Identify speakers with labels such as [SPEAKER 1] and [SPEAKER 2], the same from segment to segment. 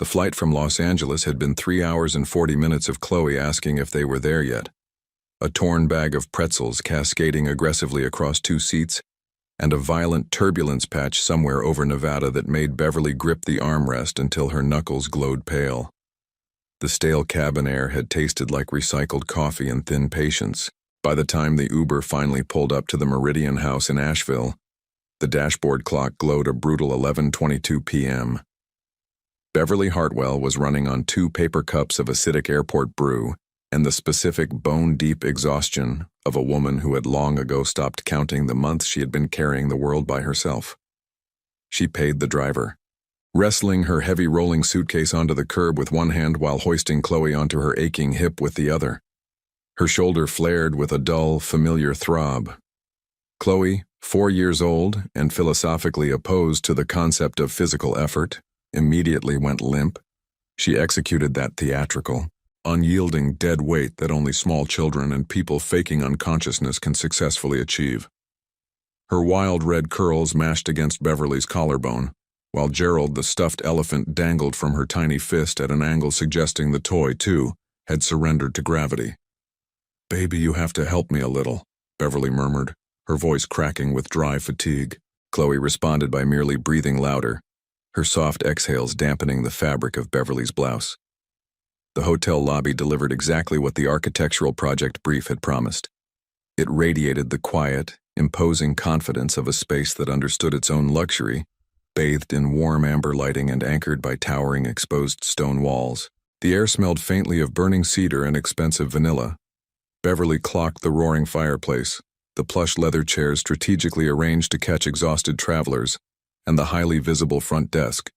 [SPEAKER 1] The flight from Los Angeles had been 3 hours and 40 minutes of Chloe asking if they were there yet. A torn bag of pretzels cascading aggressively across 2 seats, and a violent turbulence patch somewhere over Nevada that made Beverly grip the armrest until her knuckles glowed pale. The stale cabin air had tasted like recycled coffee and thin patience. By the time the Uber finally pulled up to the Meridian House in Asheville, the dashboard clock glowed a brutal 11:22 p.m. Beverly Hartwell was running on 2 paper cups of acidic airport brew and the specific bone-deep exhaustion of a woman who had long ago stopped counting the months she had been carrying the world by herself. She paid the driver, wrestling her heavy rolling suitcase onto the curb with one hand while hoisting Chloe onto her aching hip with the other. Her shoulder flared with a dull, familiar throb. Chloe, 4 years old and philosophically opposed to the concept of physical effort, immediately went limp. She executed that theatrical, unyielding dead weight that only small children and people faking unconsciousness can successfully achieve. Her wild red curls mashed against Beverly's collarbone, while Gerald the stuffed elephant dangled from her tiny fist at an angle suggesting the toy, too, had surrendered to gravity. "Baby, you have to help me a little," Beverly murmured, her voice cracking with dry fatigue. Chloe responded by merely breathing louder, her soft exhales dampening the fabric of Beverly's blouse. The hotel lobby delivered exactly what the architectural project brief had promised. It radiated the quiet, imposing confidence of a space that understood its own luxury, bathed in warm amber lighting and anchored by towering exposed stone walls. The air smelled faintly of burning cedar and expensive vanilla. Beverly clocked the roaring fireplace, the plush leather chairs strategically arranged to catch exhausted travelers, and the highly visible front desk.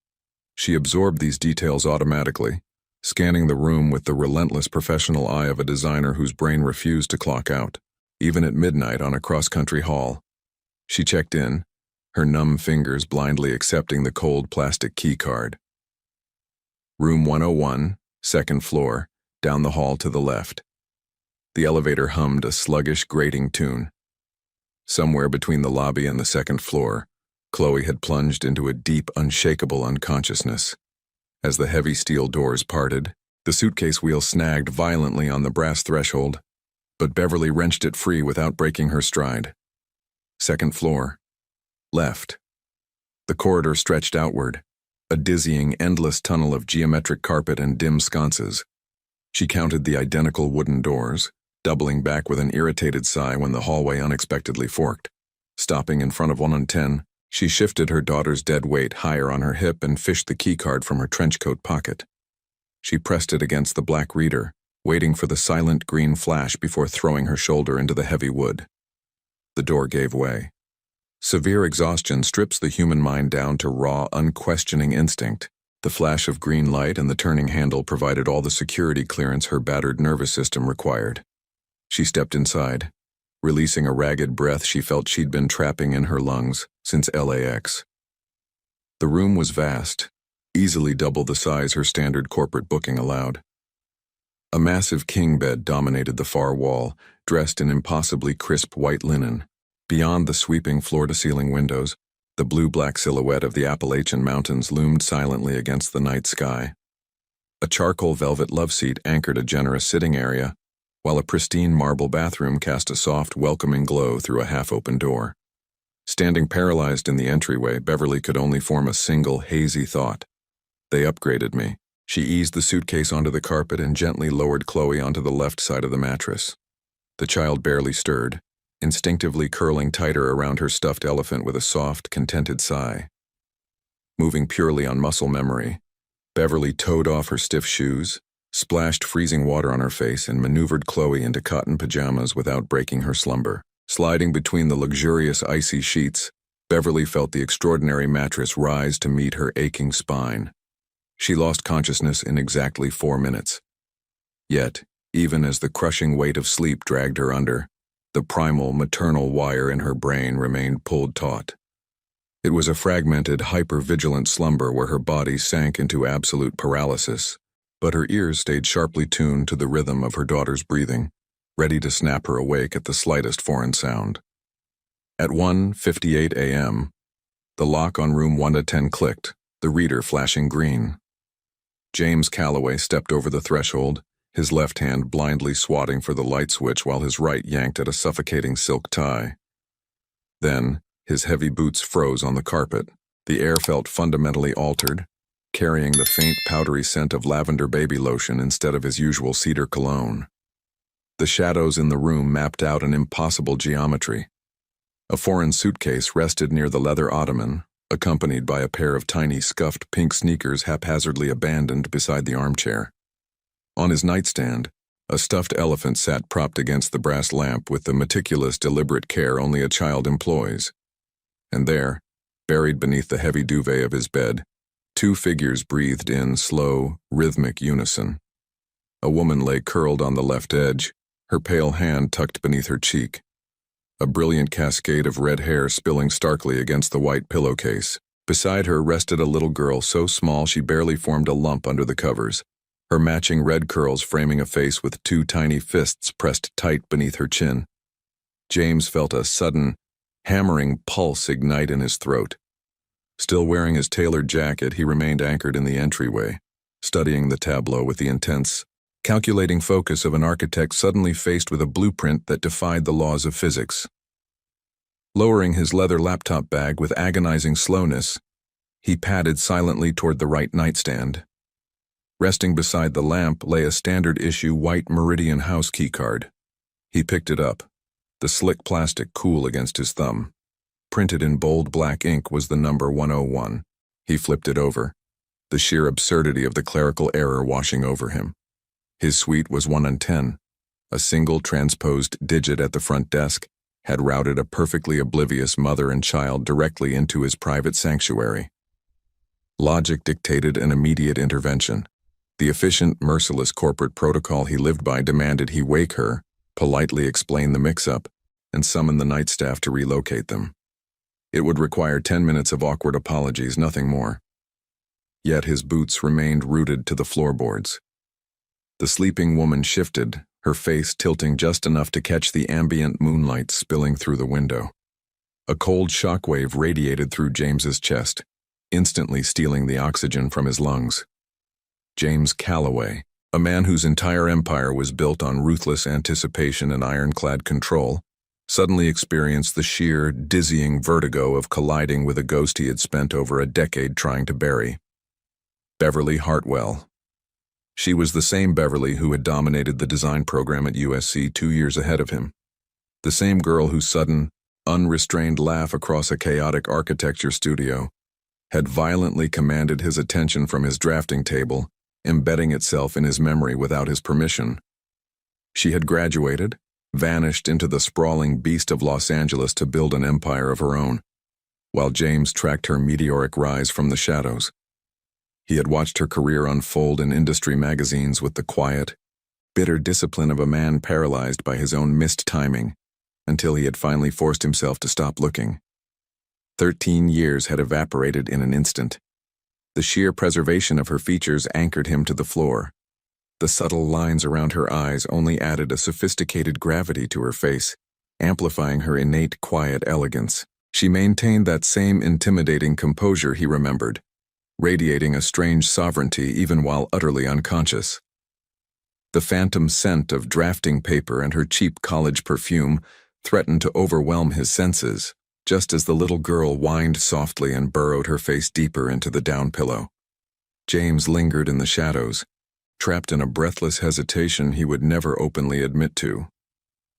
[SPEAKER 1] She absorbed these details automatically, scanning the room with the relentless professional eye of a designer whose brain refused to clock out, even at midnight on a cross-country haul. She checked in, her numb fingers blindly accepting the cold plastic key card. Room 101, 2nd floor, down the hall to the left. The elevator hummed a sluggish, grating tune. Somewhere between the lobby and the 2nd floor, Chloe had plunged into a deep, unshakable unconsciousness. As the heavy steel doors parted, the suitcase wheel snagged violently on the brass threshold, but Beverly wrenched it free without breaking her stride. 2nd floor. Left. The corridor stretched outward, a dizzying, endless tunnel of geometric carpet and dim sconces. She counted the identical wooden doors, doubling back with an irritated sigh when the hallway unexpectedly forked. Stopping in front of one on 10, she shifted her daughter's dead weight higher on her hip and fished the keycard from her trenchcoat pocket. She pressed it against the black reader, waiting for the silent green flash before throwing her shoulder into the heavy wood. The door gave way. Severe exhaustion strips the human mind down to raw, unquestioning instinct. The flash of green light and the turning handle provided all the security clearance her battered nervous system required. She stepped inside, releasing a ragged breath she felt she'd been trapping in her lungs since LAX. The room was vast, easily double the size her standard corporate booking allowed. A massive king bed dominated the far wall, dressed in impossibly crisp white linen. Beyond the sweeping floor-to-ceiling windows, the blue-black silhouette of the Appalachian Mountains loomed silently against the night sky. A charcoal velvet loveseat anchored a generous sitting area, while a pristine marble bathroom cast a soft, welcoming glow through a half-open door. Standing paralyzed in the entryway, Beverly could only form a single, hazy thought. They upgraded me. She eased the suitcase onto the carpet and gently lowered Chloe onto the left side of the mattress. The child barely stirred, instinctively curling tighter around her stuffed elephant with a soft, contented sigh. Moving purely on muscle memory, Beverly toed off her stiff shoes, splashed freezing water on her face, and maneuvered Chloe into cotton pajamas without breaking her slumber. Sliding between the luxurious icy sheets, Beverly felt the extraordinary mattress rise to meet her aching spine. She lost consciousness in exactly 4 minutes. Yet, even as the crushing weight of sleep dragged her under, the primal, maternal wire in her brain remained pulled taut. It was a fragmented, hyper-vigilant slumber where her body sank into absolute paralysis, but her ears stayed sharply tuned to the rhythm of her daughter's breathing, ready to snap her awake at the slightest foreign sound. At 1:58 a.m., the lock on room 1 to 10 clicked, the reader flashing green. James Calloway stepped over the threshold, his left hand blindly swatting for the light switch while his right yanked at a suffocating silk tie. Then, his heavy boots froze on the carpet. The air felt fundamentally altered, carrying the faint powdery scent of lavender baby lotion instead of his usual cedar cologne. The shadows in the room mapped out an impossible geometry. A foreign suitcase rested near the leather ottoman, accompanied by a pair of tiny scuffed pink sneakers haphazardly abandoned beside the armchair. On his nightstand, a stuffed elephant sat propped against the brass lamp with the meticulous, deliberate care only a child employs. And there, buried beneath the heavy duvet of his bed, two figures breathed in slow, rhythmic unison. A woman lay curled on the left edge, her pale hand tucked beneath her cheek. A brilliant cascade of red hair spilling starkly against the white pillowcase. Beside her rested a little girl so small she barely formed a lump under the covers, her matching red curls framing a face with two tiny fists pressed tight beneath her chin. James felt a sudden, hammering pulse ignite in his throat. Still wearing his tailored jacket, he remained anchored in the entryway, studying the tableau with the intense, calculating focus of an architect suddenly faced with a blueprint that defied the laws of physics. Lowering his leather laptop bag with agonizing slowness, he padded silently toward the right nightstand. Resting beside the lamp lay a standard-issue white Meridian house keycard. He picked it up, the slick plastic cool against his thumb. Printed in bold black ink was the number 101. He flipped it over, the sheer absurdity of the clerical error washing over him. His suite was 1 in 10. A single transposed digit at the front desk had routed a perfectly oblivious mother and child directly into his private sanctuary. Logic dictated an immediate intervention. The efficient, merciless corporate protocol he lived by demanded he wake her, politely explain the mix-up, and summon the night staff to relocate them. It would require 10 minutes of awkward apologies, nothing more. Yet his boots remained rooted to the floorboards. The sleeping woman shifted, her face tilting just enough to catch the ambient moonlight spilling through the window. A cold shockwave radiated through James's chest, instantly stealing the oxygen from his lungs. James Calloway, a man whose entire empire was built on ruthless anticipation and ironclad control, suddenly experienced the sheer, dizzying vertigo of colliding with a ghost he had spent over a decade trying to bury. Beverly Hartwell. She was the same Beverly who had dominated the design program at USC 2 years ahead of him. The same girl whose sudden, unrestrained laugh across a chaotic architecture studio had violently commanded his attention from his drafting table, embedding itself in his memory without his permission. She had graduated, vanished into the sprawling beast of Los Angeles to build an empire of her own, while James tracked her meteoric rise from the shadows. He had watched her career unfold in industry magazines with the quiet, bitter discipline of a man paralyzed by his own missed timing, until he had finally forced himself to stop looking. 13 years had evaporated in an instant. The sheer preservation of her features anchored him to the floor. The subtle lines around her eyes only added a sophisticated gravity to her face, amplifying her innate quiet elegance. She maintained that same intimidating composure he remembered, radiating a strange sovereignty even while utterly unconscious. The phantom scent of drafting paper and her cheap college perfume threatened to overwhelm his senses, just as the little girl whined softly and burrowed her face deeper into the down pillow. James lingered in the shadows, trapped in a breathless hesitation he would never openly admit to.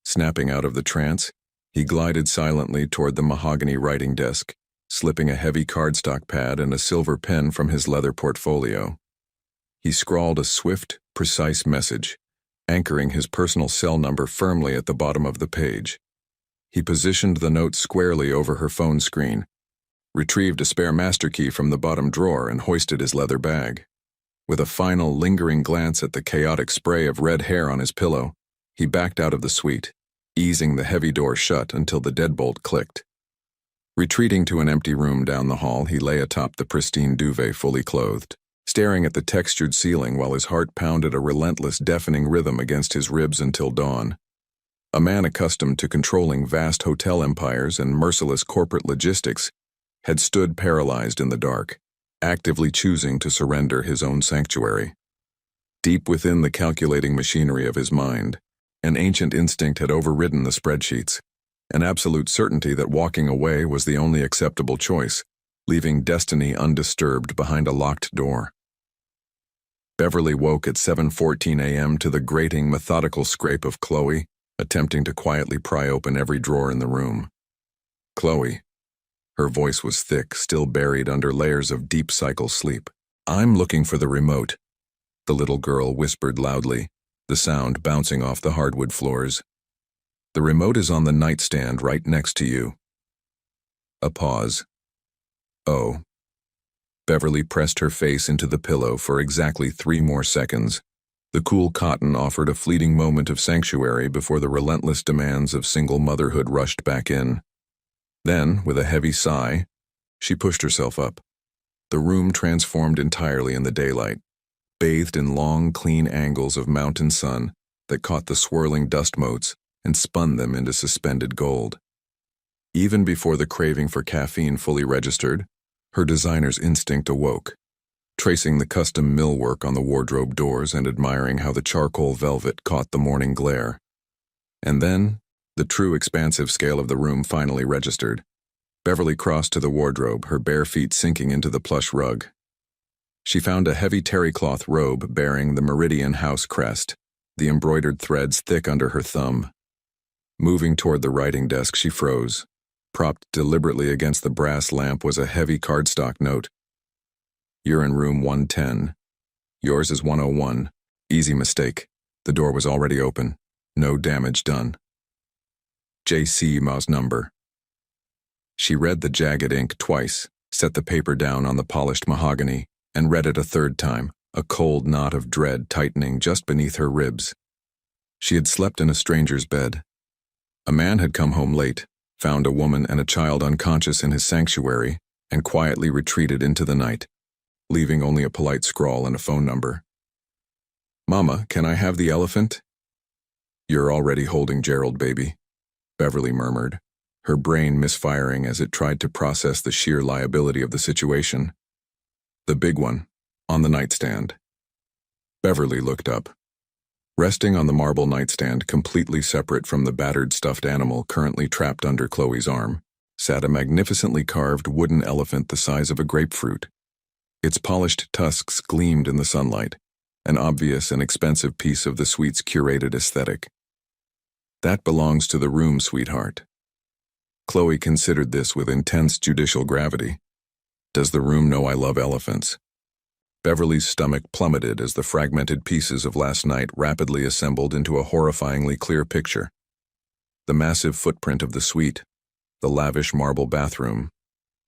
[SPEAKER 1] Snapping out of the trance, he glided silently toward the mahogany writing desk, slipping a heavy cardstock pad and a silver pen from his leather portfolio. He scrawled a swift, precise message, anchoring his personal cell number firmly at the bottom of the page. He positioned the note squarely over her phone screen, retrieved a spare master key from the bottom drawer, and hoisted his leather bag. With a final, lingering glance at the chaotic spray of red hair on his pillow, he backed out of the suite, easing the heavy door shut until the deadbolt clicked. Retreating to an empty room down the hall, he lay atop the pristine duvet fully clothed, staring at the textured ceiling while his heart pounded a relentless, deafening rhythm against his ribs until dawn. A man accustomed to controlling vast hotel empires and merciless corporate logistics had stood paralyzed in the dark, actively choosing to surrender his own sanctuary. Deep within the calculating machinery of his mind, an ancient instinct had overridden the spreadsheets, an absolute certainty that walking away was the only acceptable choice, leaving destiny undisturbed behind a locked door. Beverly woke at 7:14 a.m. to the grating, methodical scrape of Chloe, attempting to quietly pry open every drawer in the room. Chloe. Her voice was thick, still buried under layers of deep cycle sleep. "I'm looking for the remote," the little girl whispered loudly, the sound bouncing off the hardwood floors. "The remote is on the nightstand right next to you." A pause. "Oh." Beverly pressed her face into the pillow for exactly 3 more seconds. The cool cotton offered a fleeting moment of sanctuary before the relentless demands of single motherhood rushed back in. Then, with a heavy sigh, she pushed herself up. The room transformed entirely in the daylight, bathed in long, clean angles of mountain sun that caught the swirling dust motes and spun them into suspended gold. Even before the craving for caffeine fully registered, her designer's instinct awoke, tracing the custom millwork on the wardrobe doors and admiring how the charcoal velvet caught the morning glare. And then, the true expansive scale of the room finally registered. Beverly crossed to the wardrobe, her bare feet sinking into the plush rug. She found a heavy terry cloth robe bearing the Meridian House crest, the embroidered threads thick under her thumb. Moving toward the writing desk, she froze. Propped deliberately against the brass lamp was a heavy cardstock note. "You're in room 110. Yours is 101. Easy mistake. The door was already open. No damage done. J.C. Ma's number." She read the jagged ink twice, set the paper down on the polished mahogany, and read it a third time, a cold knot of dread tightening just beneath her ribs. She had slept in a stranger's bed. A man had come home late, found a woman and a child unconscious in his sanctuary, and quietly retreated into the night, leaving only a polite scrawl and a phone number. "Mama, can I have the elephant?" "You're already holding Gerald, baby," Beverly murmured, her brain misfiring as it tried to process the sheer liability of the situation. "The big one, on the nightstand." Beverly looked up. Resting on the marble nightstand, completely separate from the battered stuffed animal currently trapped under Chloe's arm, sat a magnificently carved wooden elephant the size of a grapefruit. Its polished tusks gleamed in the sunlight, an obvious and expensive piece of the suite's curated aesthetic. "That belongs to the room, sweetheart." Chloe considered this with intense judicial gravity. "Does the room know I love elephants?" Beverly's stomach plummeted as the fragmented pieces of last night rapidly assembled into a horrifyingly clear picture. The massive footprint of the suite, the lavish marble bathroom,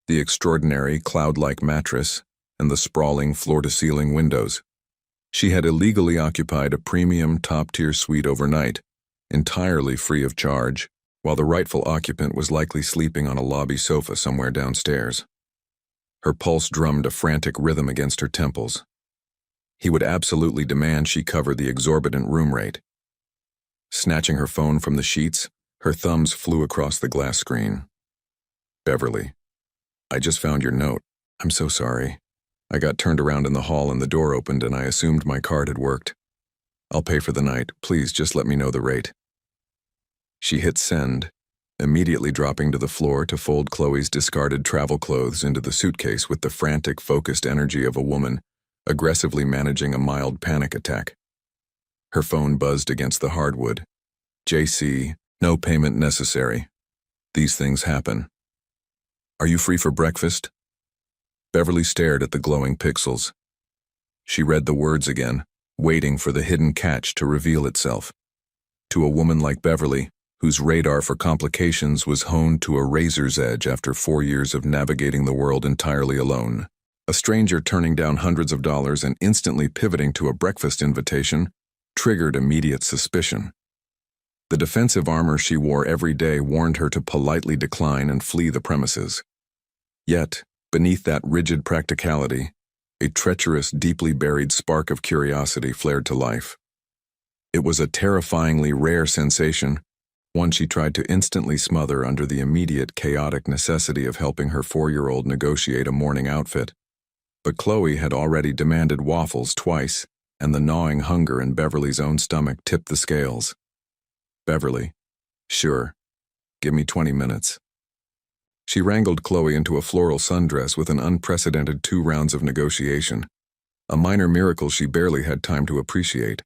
[SPEAKER 1] the extraordinary cloud-like mattress, and the sprawling floor-to-ceiling windows. She had illegally occupied a premium top-tier suite overnight, entirely free of charge, while the rightful occupant was likely sleeping on a lobby sofa somewhere downstairs. Her pulse drummed a frantic rhythm against her temples. He would absolutely demand she cover the exorbitant room rate. Snatching her phone from the sheets, her thumbs flew across the glass screen. "Beverly, I just found your note. I'm so sorry. I got turned around in the hall and the door opened and I assumed my card had worked. I'll pay for the night. Please just let me know the rate." She hit send, immediately dropping to the floor to fold Chloe's discarded travel clothes into the suitcase with the frantic, focused energy of a woman aggressively managing a mild panic attack. Her phone buzzed against the hardwood. "JC, no payment necessary. These things happen. Are you free for breakfast?" Beverly stared at the glowing pixels. She read the words again, waiting for the hidden catch to reveal itself. To a woman like Beverly, whose radar for complications was honed to a razor's edge after 4 years of navigating the world entirely alone, a stranger turning down hundreds of dollars and instantly pivoting to a breakfast invitation triggered immediate suspicion. The defensive armor she wore every day warned her to politely decline and flee the premises. Yet, beneath that rigid practicality, a treacherous, deeply buried spark of curiosity flared to life. It was a terrifyingly rare sensation, one she tried to instantly smother under the immediate chaotic necessity of helping her 4-year-old negotiate a morning outfit. But Chloe had already demanded waffles twice, and the gnawing hunger in Beverly's own stomach tipped the scales. Beverly, sure, give me 20 minutes. She wrangled Chloe into a floral sundress with an unprecedented 2 rounds of negotiation, a minor miracle she barely had time to appreciate.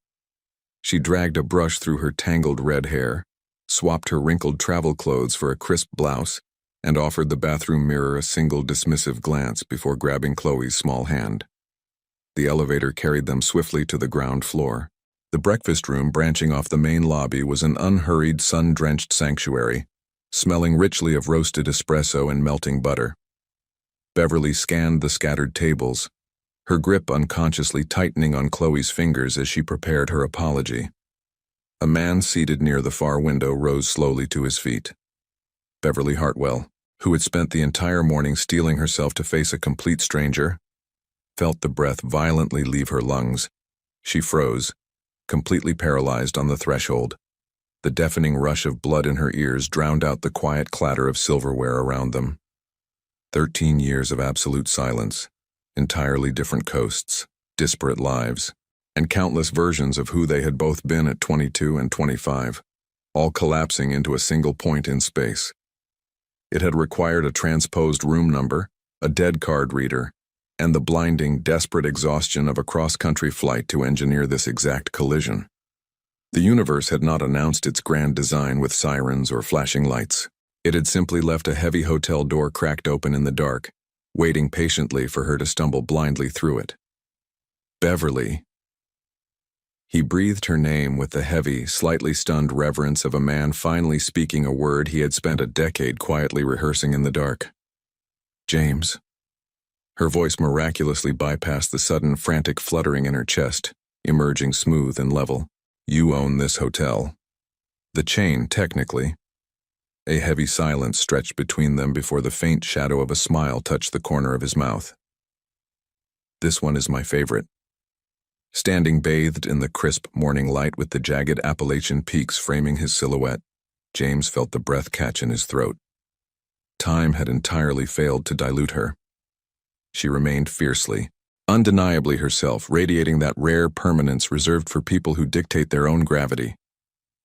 [SPEAKER 1] She dragged a brush through her tangled red hair, swapped her wrinkled travel clothes for a crisp blouse, and offered the bathroom mirror a single dismissive glance before grabbing Chloe's small hand. The elevator carried them swiftly to the ground floor. The breakfast room branching off the main lobby was an unhurried, sun-drenched sanctuary, smelling richly of roasted espresso and melting butter. Beverly scanned the scattered tables, her grip unconsciously tightening on Chloe's fingers as she prepared her apology. A man seated near the far window rose slowly to his feet. Beverly Hartwell, who had spent the entire morning steeling herself to face a complete stranger, felt the breath violently leave her lungs. She froze, completely paralyzed on the threshold. The deafening rush of blood in her ears drowned out the quiet clatter of silverware around them. 13 years of absolute silence, entirely different coasts, disparate lives, and countless versions of who they had both been at 22 and 25, all collapsing into a single point in space. It had required a transposed room number, a dead card reader, and the blinding, desperate exhaustion of a cross-country flight to engineer this exact collision. The universe had not announced its grand design with sirens or flashing lights. It had simply left a heavy hotel door cracked open in the dark, waiting patiently for her to stumble blindly through it. Beverly. He breathed her name with the heavy, slightly stunned reverence of a man finally speaking a word he had spent a decade quietly rehearsing in the dark. James. Her voice miraculously bypassed the sudden frantic fluttering in her chest, emerging smooth and level. You own this hotel. The chain, technically. A heavy silence stretched between them before the faint shadow of a smile touched the corner of his mouth. This one is my favorite. Standing bathed in the crisp morning light with the jagged Appalachian peaks framing his silhouette, James felt the breath catch in his throat. Time had entirely failed to dilute her. She remained fiercely, undeniably herself, radiating that rare permanence reserved for people who dictate their own gravity.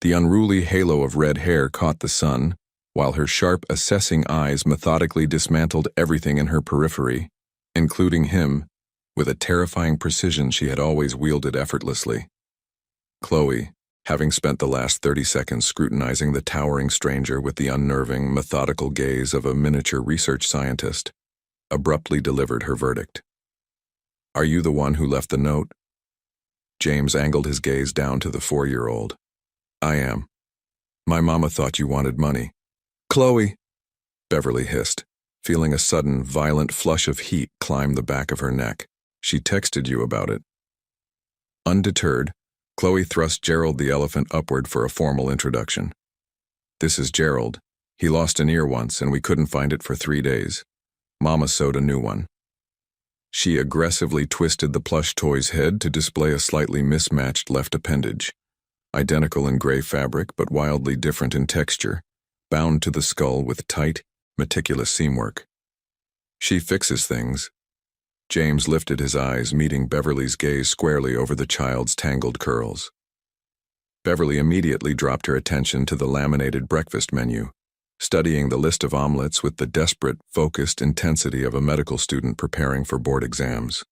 [SPEAKER 1] The unruly halo of red hair caught the sun, while her sharp, assessing eyes methodically dismantled everything in her periphery, including him, with a terrifying precision she had always wielded effortlessly. Chloe, having spent the last 30 seconds scrutinizing the towering stranger with the unnerving, methodical gaze of a miniature research scientist, abruptly delivered her verdict. Are you the one who left the note? James angled his gaze down to the 4-year-old. I am. My mama thought you wanted money. Chloe, Beverly hissed, feeling a sudden, violent flush of heat climb the back of her neck. She texted you about it. Undeterred, Chloe thrust Gerald the elephant upward for a formal introduction. This is Gerald. He lost an ear once and we couldn't find it for 3 days. Mama sewed a new one. She aggressively twisted the plush toy's head to display a slightly mismatched left appendage, identical in gray fabric but wildly different in texture, bound to the skull with tight, meticulous seamwork. She fixes things. James lifted his eyes, meeting Beverly's gaze squarely over the child's tangled curls. Beverly immediately dropped her attention to the laminated breakfast menu, studying the list of omelets with the desperate, focused intensity of a medical student preparing for board exams.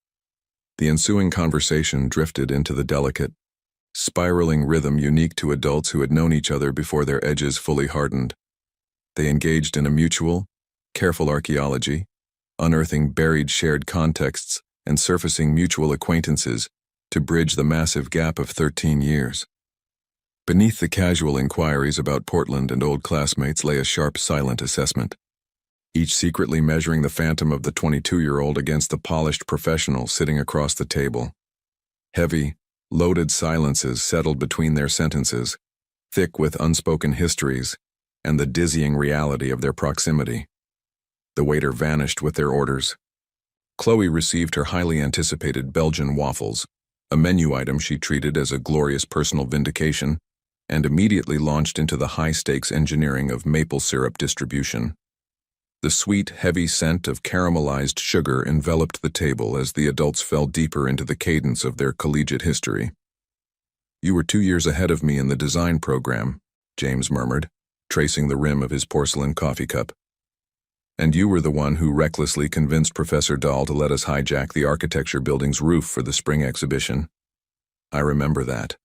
[SPEAKER 1] The ensuing conversation drifted into the delicate, spiraling rhythm unique to adults who had known each other before their edges fully hardened. They engaged in a mutual, careful archaeology, unearthing buried shared contexts and surfacing mutual acquaintances to bridge the massive gap of 13 years. Beneath the casual inquiries about Portland and old classmates lay a sharp, silent assessment, each secretly measuring the phantom of the 22-year-old against the polished professional sitting across the table. Heavy, loaded silences settled between their sentences, thick with unspoken histories and the dizzying reality of their proximity. The waiter vanished with their orders. Chloe received her highly anticipated Belgian waffles, a menu item she treated as a glorious personal vindication, and immediately launched into the high-stakes engineering of maple syrup distribution. The sweet, heavy scent of caramelized sugar enveloped the table as the adults fell deeper into the cadence of their collegiate history. "You were 2 years ahead of me in the design program," James murmured, tracing the rim of his porcelain coffee cup. "And you were the one who recklessly convinced Professor Dahl to let us hijack the architecture building's roof for the spring exhibition. I remember that."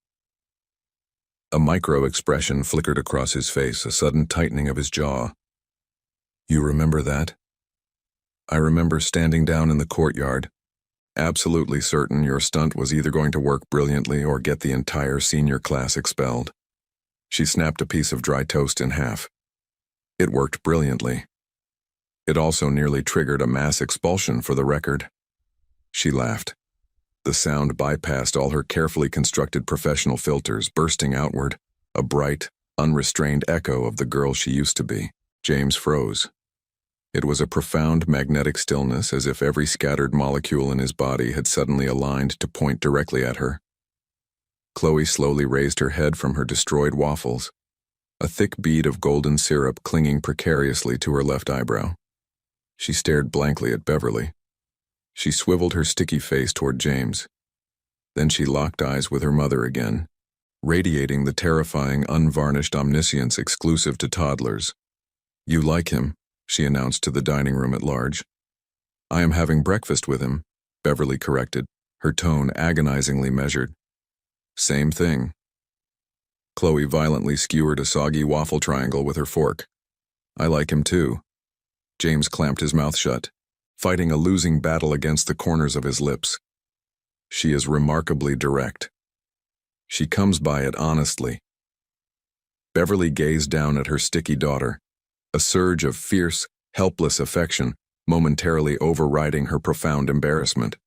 [SPEAKER 1] A micro-expression flickered across his face, a sudden tightening of his jaw. "You remember that?" "I remember standing down in the courtyard, absolutely certain your stunt was either going to work brilliantly or get the entire senior class expelled." She snapped a piece of dry toast in half. "It worked brilliantly. It also nearly triggered a mass expulsion, for the record." She laughed. The sound bypassed all her carefully constructed professional filters, bursting outward, a bright, unrestrained echo of the girl she used to be. James froze. It was a profound magnetic stillness, as if every scattered molecule in his body had suddenly aligned to point directly at her. Chloe slowly raised her head from her destroyed waffles, a thick bead of golden syrup clinging precariously to her left eyebrow. She stared blankly at Beverly. She swiveled her sticky face toward James. Then she locked eyes with her mother again, radiating the terrifying, unvarnished omniscience exclusive to toddlers. "You like him," she announced to the dining room at large. "I am having breakfast with him," Beverly corrected, her tone agonizingly measured. "Same thing." Chloe violently skewered a soggy waffle triangle with her fork. "I like him too." James clamped his mouth shut, fighting a losing battle against the corners of his lips. "She is remarkably direct. She comes by it honestly." Beverly gazed down at her sticky daughter, a surge of fierce, helpless affection momentarily overriding her profound embarrassment.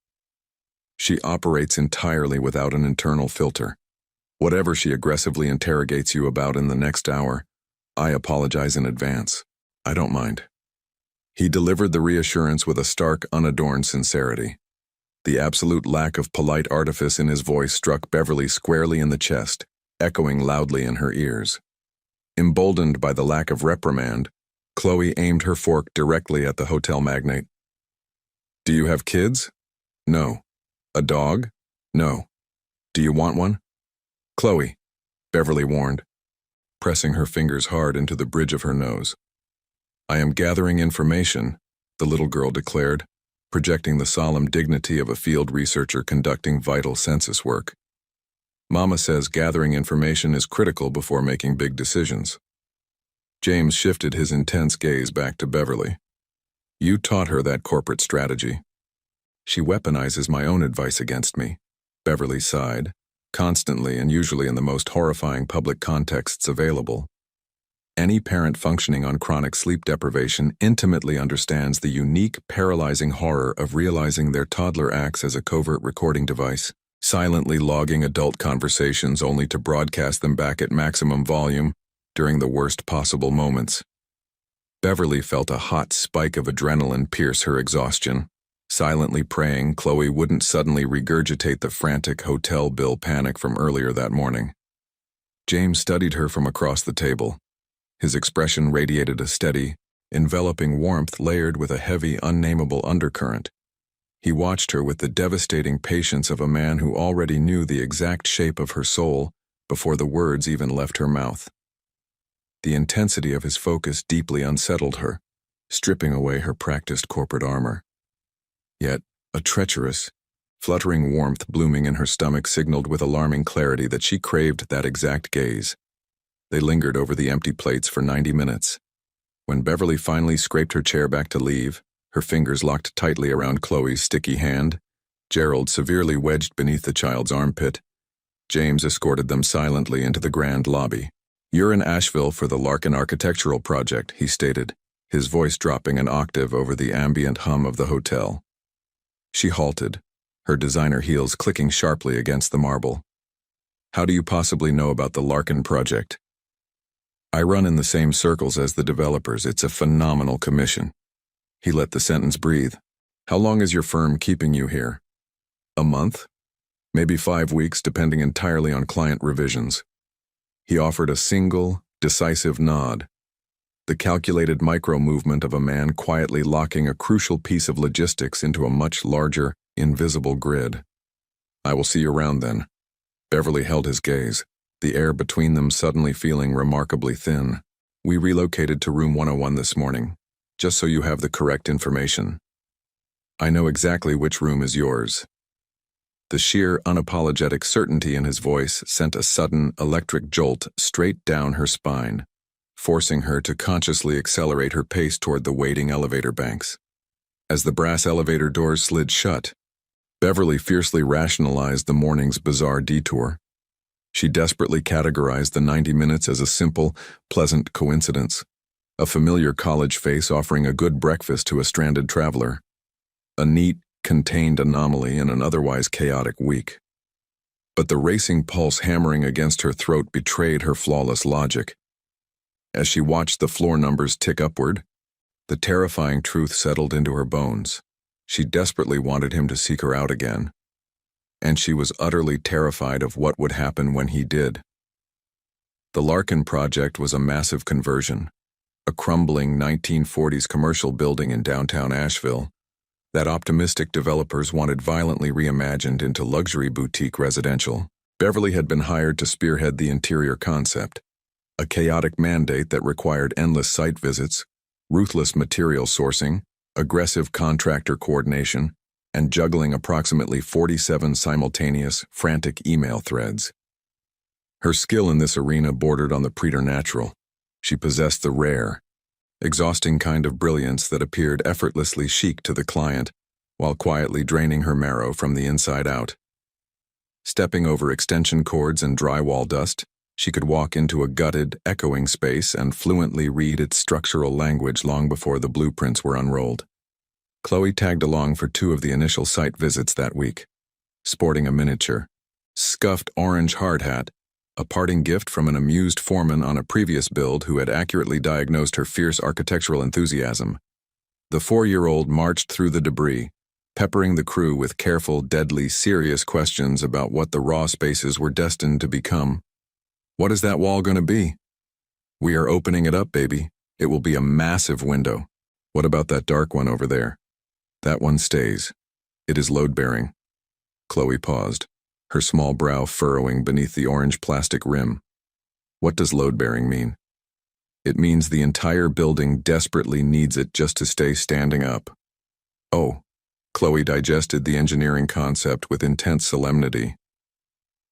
[SPEAKER 1] "She operates entirely without an internal filter. Whatever she aggressively interrogates you about in the next hour, I apologize in advance. I don't mind." He delivered the reassurance with a stark, unadorned sincerity. The absolute lack of polite artifice in his voice struck Beverly squarely in the chest, echoing loudly in her ears. Emboldened by the lack of reprimand, Chloe aimed her fork directly at the hotel magnate. "Do you have kids?" "No." "A dog?" "No." "Do you want one?" "Chloe," Beverly warned, pressing her fingers hard into the bridge of her nose. "I am gathering information," the little girl declared, projecting the solemn dignity of a field researcher conducting vital census work. "Mama says gathering information is critical before making big decisions." James shifted his intense gaze back to Beverly. "You taught her that corporate strategy." "She weaponizes my own advice against me," Beverly sighed, "constantly and usually in the most horrifying public contexts available. Any parent functioning on chronic sleep deprivation intimately understands the unique, paralyzing horror of realizing their toddler acts as a covert recording device, silently logging adult conversations only to broadcast them back at maximum volume during the worst possible moments." Beverly felt a hot spike of adrenaline pierce her exhaustion, silently praying Chloe wouldn't suddenly regurgitate the frantic hotel bill panic from earlier that morning. James studied her from across the table. His expression radiated a steady, enveloping warmth layered with a heavy, unnameable undercurrent. He watched her with the devastating patience of a man who already knew the exact shape of her soul before the words even left her mouth. The intensity of his focus deeply unsettled her, stripping away her practiced corporate armor. Yet, a treacherous, fluttering warmth blooming in her stomach signaled with alarming clarity that she craved that exact gaze. They lingered over the empty plates for 90 minutes. When Beverly finally scraped her chair back to leave, her fingers locked tightly around Chloe's sticky hand, Gerald severely wedged beneath the child's armpit, James escorted them silently into the grand lobby. "You're in Asheville for the Larkin Architectural Project," he stated, his voice dropping an octave over the ambient hum of the hotel. She halted, her designer heels clicking sharply against the marble. "How do you possibly know about the Larkin Project?" "I run in the same circles as the developers. It's a phenomenal commission." He let the sentence breathe. "How long is your firm keeping you here?" "A month? Maybe 5 weeks, depending entirely on client revisions." He offered a single, decisive nod. the calculated micro-movement of a man quietly locking a crucial piece of logistics into a much larger, invisible grid. "I will see you around then." Beverly held his gaze, the air between them suddenly feeling remarkably thin. "We relocated to room 101 this morning, just so you have the correct information. I know exactly which room is yours." The sheer, unapologetic certainty in his voice sent a sudden, electric jolt straight down her spine, forcing her to consciously accelerate her pace toward the waiting elevator banks. As the brass elevator doors slid shut, Beverly fiercely rationalized the morning's bizarre detour. She desperately categorized the 90 minutes as a simple, pleasant coincidence, a familiar college face offering a good breakfast to a stranded traveler, a neat, contained anomaly in an otherwise chaotic week. But the racing pulse hammering against her throat betrayed her flawless logic. As she watched the floor numbers tick upward, the terrifying truth settled into her bones. She desperately wanted him to seek her out again, and she was utterly terrified of what would happen when he did. The Larkin project was a massive conversion, a crumbling 1940s commercial building in downtown Asheville that optimistic developers wanted violently reimagined into luxury boutique residential. Beverly had been hired to spearhead the interior concept, a chaotic mandate that required endless site visits, ruthless material sourcing, aggressive contractor coordination, and juggling approximately 47 simultaneous, frantic email threads. Her skill in this arena bordered on the preternatural. She possessed the rare, exhausting kind of brilliance that appeared effortlessly chic to the client while quietly draining her marrow from the inside out. Stepping over extension cords and drywall dust, she could walk into a gutted, echoing space and fluently read its structural language long before the blueprints were unrolled. Chloe tagged along for 2 of the initial site visits that week, sporting a miniature, scuffed orange hard hat, a parting gift from an amused foreman on a previous build who had accurately diagnosed her fierce architectural enthusiasm. The 4-year-old marched through the debris, peppering the crew with careful, deadly, serious questions about what the raw spaces were destined to become. "What is that wall going to be?" "We are opening it up, baby. It will be a massive window." "What about that dark one over there?" "That one stays. It is load-bearing." Chloe paused, her small brow furrowing beneath the orange plastic rim. "What does load-bearing mean?" "It means the entire building desperately needs it just to stay standing up." "Oh." Chloe digested the engineering concept with intense solemnity.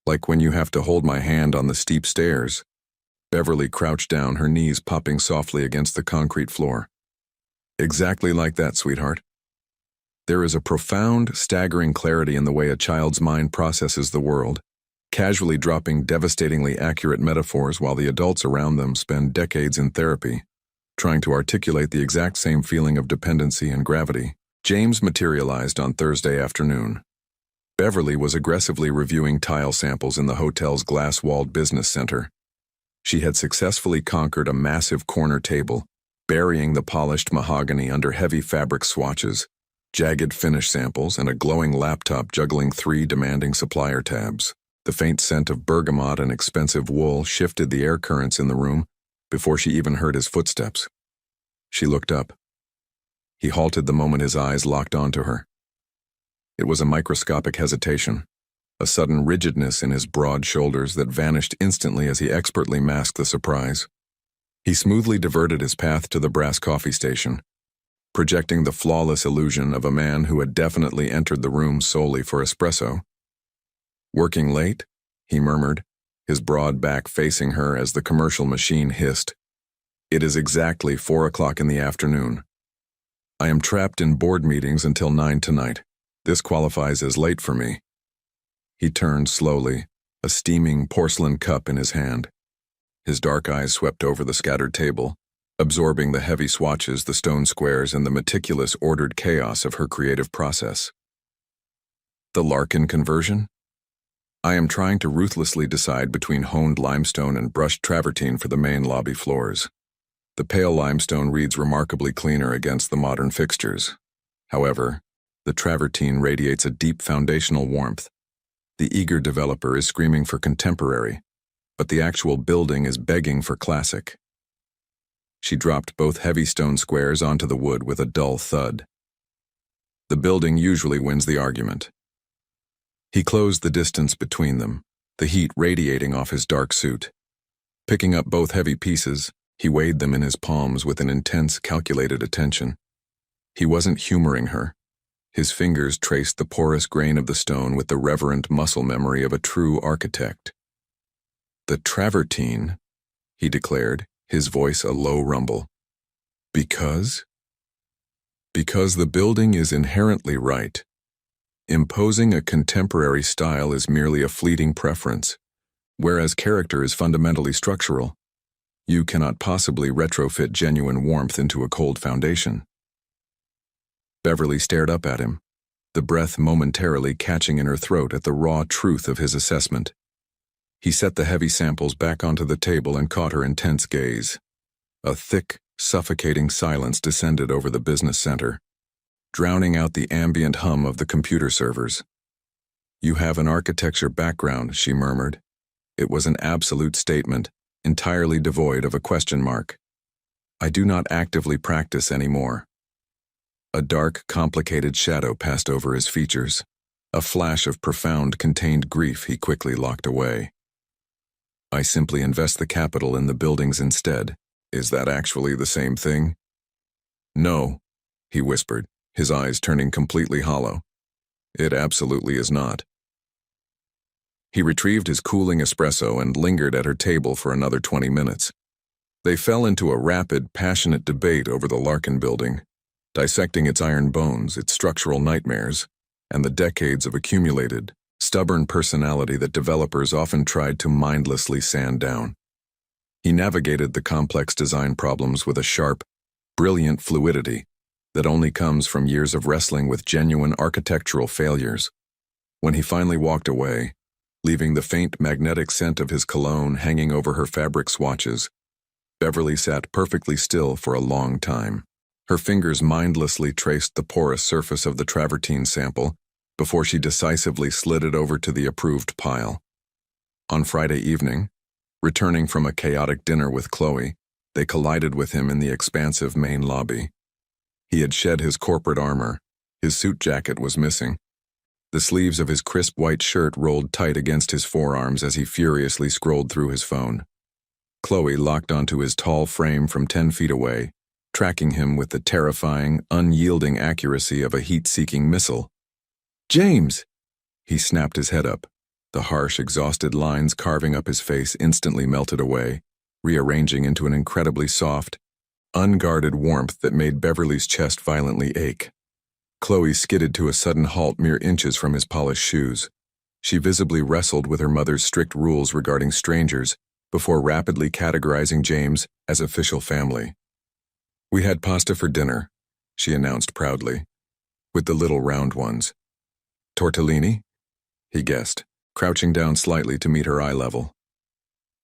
[SPEAKER 1] "Like when you have to hold my hand on the steep stairs." Beverly crouched down, her knees popping softly against the concrete floor. "Exactly like that, sweetheart." There is a profound, staggering clarity in the way a child's mind processes the world, casually dropping devastatingly accurate metaphors while the adults around them spend decades in therapy, trying to articulate the exact same feeling of dependency and gravity. James materialized on Thursday afternoon. Beverly was aggressively reviewing tile samples in the hotel's glass-walled business center. She had successfully conquered a massive corner table, burying the polished mahogany under heavy fabric swatches, jagged finish samples, and a glowing laptop juggling 3 demanding supplier tabs. The faint scent of bergamot and expensive wool shifted the air currents in the room before she even heard his footsteps. She looked up. He halted the moment his eyes locked onto her. It was a microscopic hesitation, a sudden rigidness in his broad shoulders that vanished instantly as he expertly masked the surprise. He smoothly diverted his path to the brass coffee station, projecting the flawless illusion of a man who had definitely entered the room solely for espresso. "Working late?" he murmured, his broad back facing her as the commercial machine hissed. "It is exactly 4 o'clock in the afternoon. I am trapped in board meetings until 9 tonight. This qualifies as late for me." He turned slowly, a steaming porcelain cup in his hand. His dark eyes swept over the scattered table, absorbing the heavy swatches, the stone squares, and the meticulous ordered chaos of her creative process. "The Larkin conversion? I am trying to ruthlessly decide between honed limestone and brushed travertine for the main lobby floors. The pale limestone reads remarkably cleaner against the modern fixtures. However, the travertine radiates a deep foundational warmth. The eager developer is screaming for contemporary, but the actual building is begging for classic." She dropped both heavy stone squares onto the wood with a dull thud. The building usually wins the argument. He closed the distance between them, the heat radiating off his dark suit. Picking up both heavy pieces, he weighed them in his palms with an intense, calculated attention. He wasn't humoring her. His fingers traced the porous grain of the stone with the reverent muscle memory of a true architect. "The travertine," he declared, his voice a low rumble. "Because? Because the building is inherently right. Imposing a contemporary style is merely a fleeting preference, whereas character is fundamentally structural. You cannot possibly retrofit genuine warmth into a cold foundation." Beverly stared up at him, the breath momentarily catching in her throat at the raw truth of his assessment. He set the heavy samples back onto the table and caught her intense gaze. A thick, suffocating silence descended over the business center, drowning out the ambient hum of the computer servers. "You have an architecture background," she murmured. It was an absolute statement, entirely devoid of a question mark. "I do not actively practice anymore." A dark, complicated shadow passed over his features. A flash of profound, contained grief he quickly locked away. "I simply invest the capital in the buildings instead. Is that actually the same thing?" "No," he whispered, his eyes turning completely hollow. "It absolutely is not." He retrieved his cooling espresso and lingered at her table for another 20 minutes. They fell into a rapid, passionate debate over the Larkin building, dissecting its iron bones, its structural nightmares, and the decades of accumulated, stubborn personality that developers often tried to mindlessly sand down. He navigated the complex design problems with a sharp, brilliant fluidity that only comes from years of wrestling with genuine architectural failures. When he finally walked away, leaving the faint magnetic scent of his cologne hanging over her fabric swatches, Beverly sat perfectly still for a long time. Her fingers mindlessly traced the porous surface of the travertine sample before she decisively slid it over to the approved pile. On Friday evening, returning from a chaotic dinner with Chloe, they collided with him in the expansive main lobby. He had shed his corporate armor. His suit jacket was missing. The sleeves of his crisp white shirt rolled tight against his forearms as he furiously scrolled through his phone. Chloe locked onto his tall frame from 10 feet away, tracking him with the terrifying, unyielding accuracy of a heat-seeking missile. "James!" He snapped his head up. The harsh, exhausted lines carving up his face instantly melted away, rearranging into an incredibly soft, unguarded warmth that made Beverly's chest violently ache. Chloe skidded to a sudden halt mere inches from his polished shoes. She visibly wrestled with her mother's strict rules regarding strangers before rapidly categorizing James as official family. "We had pasta for dinner," she announced proudly, "with the little round ones." "Tortellini?" he guessed, crouching down slightly to meet her eye level.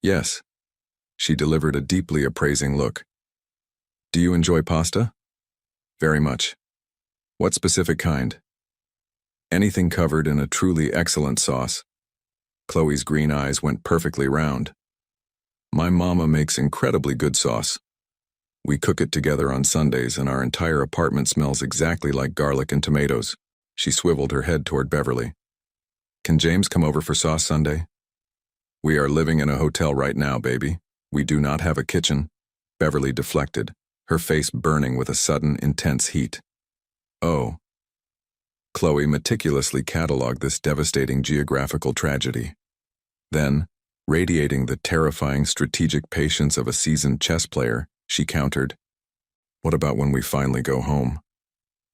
[SPEAKER 1] "Yes." She delivered a deeply appraising look. "Do you enjoy pasta?" "Very much." "What specific kind?" "Anything covered in a truly excellent sauce." Chloe's green eyes went perfectly round. "My mama makes incredibly good sauce. We cook it together on Sundays and our entire apartment smells exactly like garlic and tomatoes." She swiveled her head toward Beverly. "Can James come over for sauce Sunday?" "We are living in a hotel right now, baby. We do not have a kitchen." Beverly deflected, her face burning with a sudden, intense heat. "Oh." Chloe meticulously cataloged this devastating geographical tragedy. Then, radiating the terrifying strategic patience of a seasoned chess player, she countered, "What about when we finally go home?"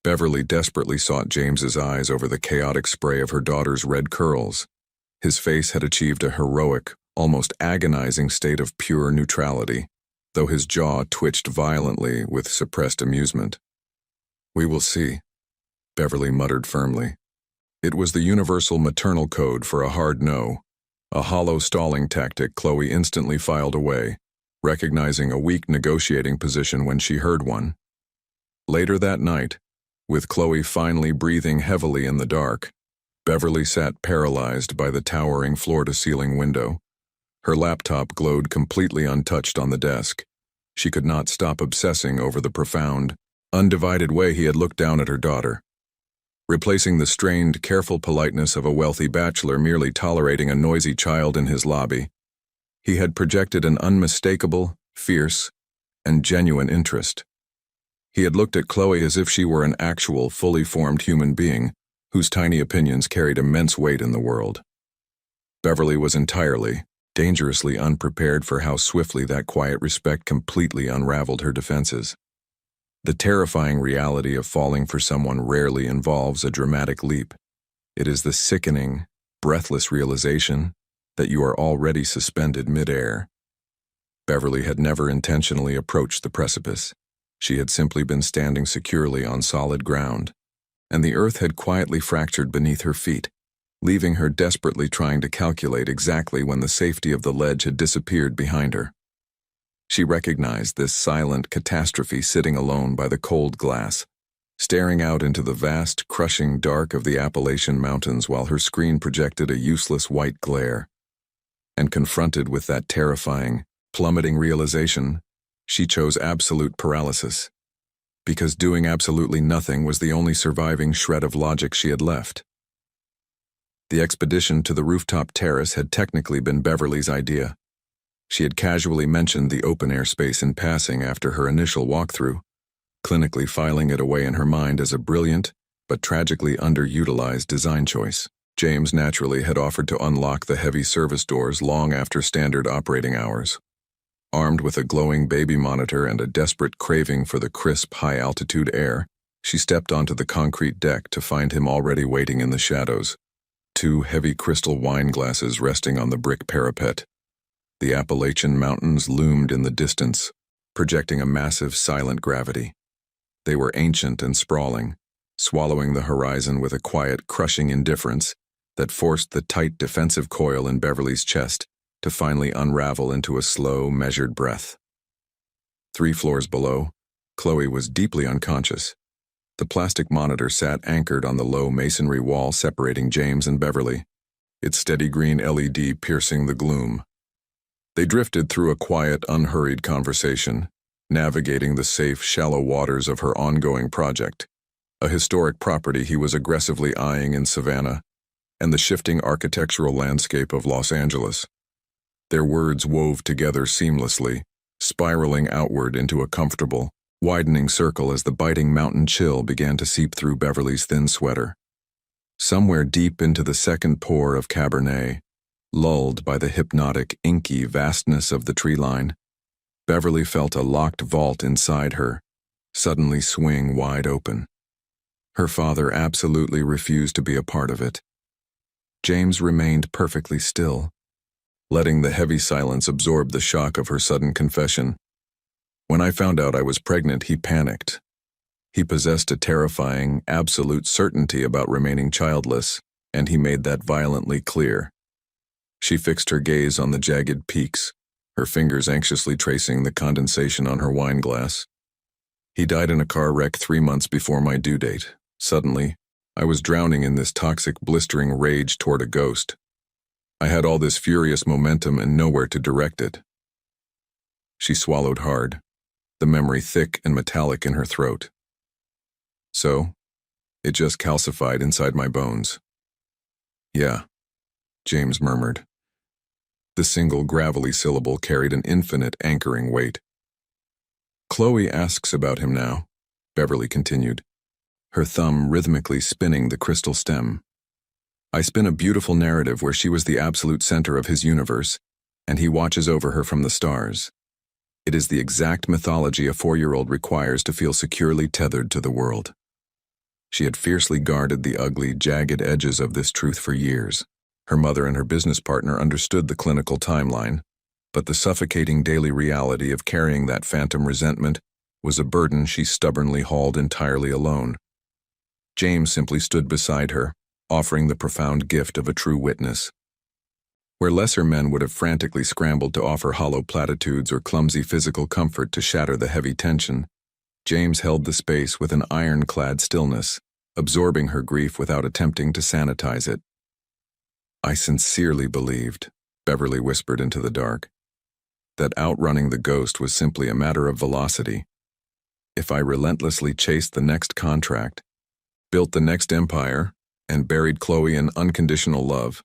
[SPEAKER 1] Beverly desperately sought James's eyes over the chaotic spray of her daughter's red curls. His face had achieved a heroic, almost agonizing state of pure neutrality, though his jaw twitched violently with suppressed amusement. "We will see," Beverly muttered firmly. It was the universal maternal code for a hard no, a hollow stalling tactic Chloe instantly filed away, recognizing a weak negotiating position when she heard one. Later that night, with Chloe finally breathing heavily in the dark, Beverly sat paralyzed by the towering floor-to-ceiling window. Her laptop glowed completely untouched on the desk, She could not stop obsessing over the profound, undivided way he had looked down at her daughter, replacing the strained, careful politeness of a wealthy bachelor merely tolerating a noisy child in his lobby. He had projected an unmistakable, fierce, and genuine interest. He had looked at Chloe as if she were an actual, fully formed human being whose tiny opinions carried immense weight in the world. Beverly was entirely, dangerously unprepared for how swiftly that quiet respect completely unraveled her defenses. The terrifying reality of falling for someone rarely involves a dramatic leap. It is the sickening, breathless realization that you are already suspended midair. Beverly had never intentionally approached the precipice. She had simply been standing securely on solid ground, and the earth had quietly fractured beneath her feet, leaving her desperately trying to calculate exactly when the safety of the ledge had disappeared behind her. She recognized this silent catastrophe sitting alone by the cold glass, staring out into the vast, crushing dark of the Appalachian Mountains while her screen projected a useless white glare. And confronted with that terrifying, plummeting realization, she chose absolute paralysis, because doing absolutely nothing was the only surviving shred of logic she had left. The expedition to the rooftop terrace had technically been Beverly's idea. She had casually mentioned the open-air space in passing after her initial walkthrough, clinically filing it away in her mind as a brilliant but tragically underutilized design choice. James naturally had offered to unlock the heavy service doors long after standard operating hours. Armed with a glowing baby monitor and a desperate craving for the crisp, high-altitude air, she stepped onto the concrete deck to find him already waiting in the shadows, 2 heavy crystal wine glasses resting on the brick parapet. The Appalachian Mountains loomed in the distance, projecting a massive, silent gravity. They were ancient and sprawling, swallowing the horizon with a quiet, crushing indifference that forced the tight defensive coil in Beverly's chest to finally unravel into a slow, measured breath. 3 floors below, Chloe was deeply unconscious. The plastic monitor sat anchored on the low masonry wall separating James and Beverly, its steady green LED piercing the gloom. They drifted through a quiet, unhurried conversation, navigating the safe, shallow waters of her ongoing project, a historic property he was aggressively eyeing in Savannah, and the shifting architectural landscape of Los Angeles. Their words wove together seamlessly, spiraling outward into a comfortable, widening circle as the biting mountain chill began to seep through Beverly's thin sweater. Somewhere deep into the second pour of Cabernet, lulled by the hypnotic, inky vastness of the tree line, Beverly felt a locked vault inside her suddenly swing wide open. Her father absolutely refused to be a part of it. James remained perfectly still, letting the heavy silence absorb the shock of her sudden confession. When I found out I was pregnant, he panicked. He possessed a terrifying, absolute certainty about remaining childless, and he made that violently clear. She fixed her gaze on the jagged peaks, her fingers anxiously tracing the condensation on her wine glass. He died in a car wreck 3 months before my due date. Suddenly, I was drowning in this toxic, blistering rage toward a ghost. I had all this furious momentum and nowhere to direct it. She swallowed hard, the memory thick and metallic in her throat. So, it just calcified inside my bones. Yeah, James murmured. The single gravelly syllable carried an infinite anchoring weight. Chloe asks about him now, Beverly continued, her thumb rhythmically spinning the crystal stem. I spin a beautiful narrative where she was the absolute center of his universe, and he watches over her from the stars. It is the exact mythology a 4-year-old requires to feel securely tethered to the world. She had fiercely guarded the ugly, jagged edges of this truth for years. Her mother and her business partner understood the clinical timeline, but the suffocating daily reality of carrying that phantom resentment was a burden she stubbornly hauled entirely alone. James simply stood beside her, offering the profound gift of a true witness. Where lesser men would have frantically scrambled to offer hollow platitudes or clumsy physical comfort to shatter the heavy tension, James held the space with an ironclad stillness, absorbing her grief without attempting to sanitize it. I sincerely believed, Beverly whispered into the dark, that outrunning the ghost was simply a matter of velocity. If I relentlessly chased the next contract, built the next empire, and buried Chloe in unconditional love,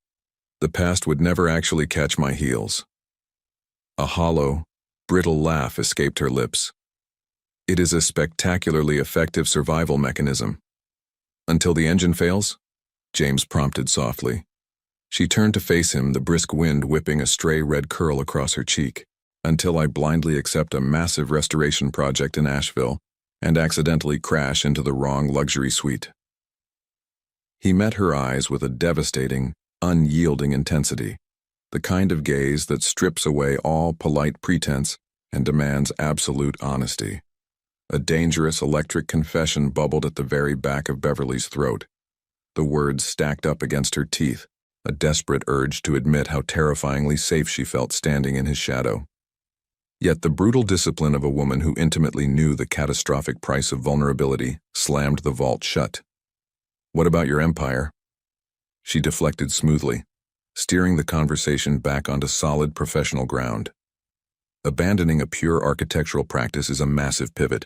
[SPEAKER 1] the past would never actually catch my heels. A hollow, brittle laugh escaped her lips. It is a spectacularly effective survival mechanism. Until the engine fails? James prompted softly. She turned to face him, the brisk wind whipping a stray red curl across her cheek. Until I blindly accept a massive restoration project in Asheville and accidentally crash into the wrong luxury suite. He met her eyes with a devastating, unyielding intensity, the kind of gaze that strips away all polite pretense and demands absolute honesty. A dangerous electric confession bubbled at the very back of Beverly's throat. The words stacked up against her teeth, a desperate urge to admit how terrifyingly safe she felt standing in his shadow. Yet the brutal discipline of a woman who intimately knew the catastrophic price of vulnerability slammed the vault shut. "What about your empire?" She deflected smoothly, steering the conversation back onto solid professional ground. Abandoning a pure architectural practice is a massive pivot.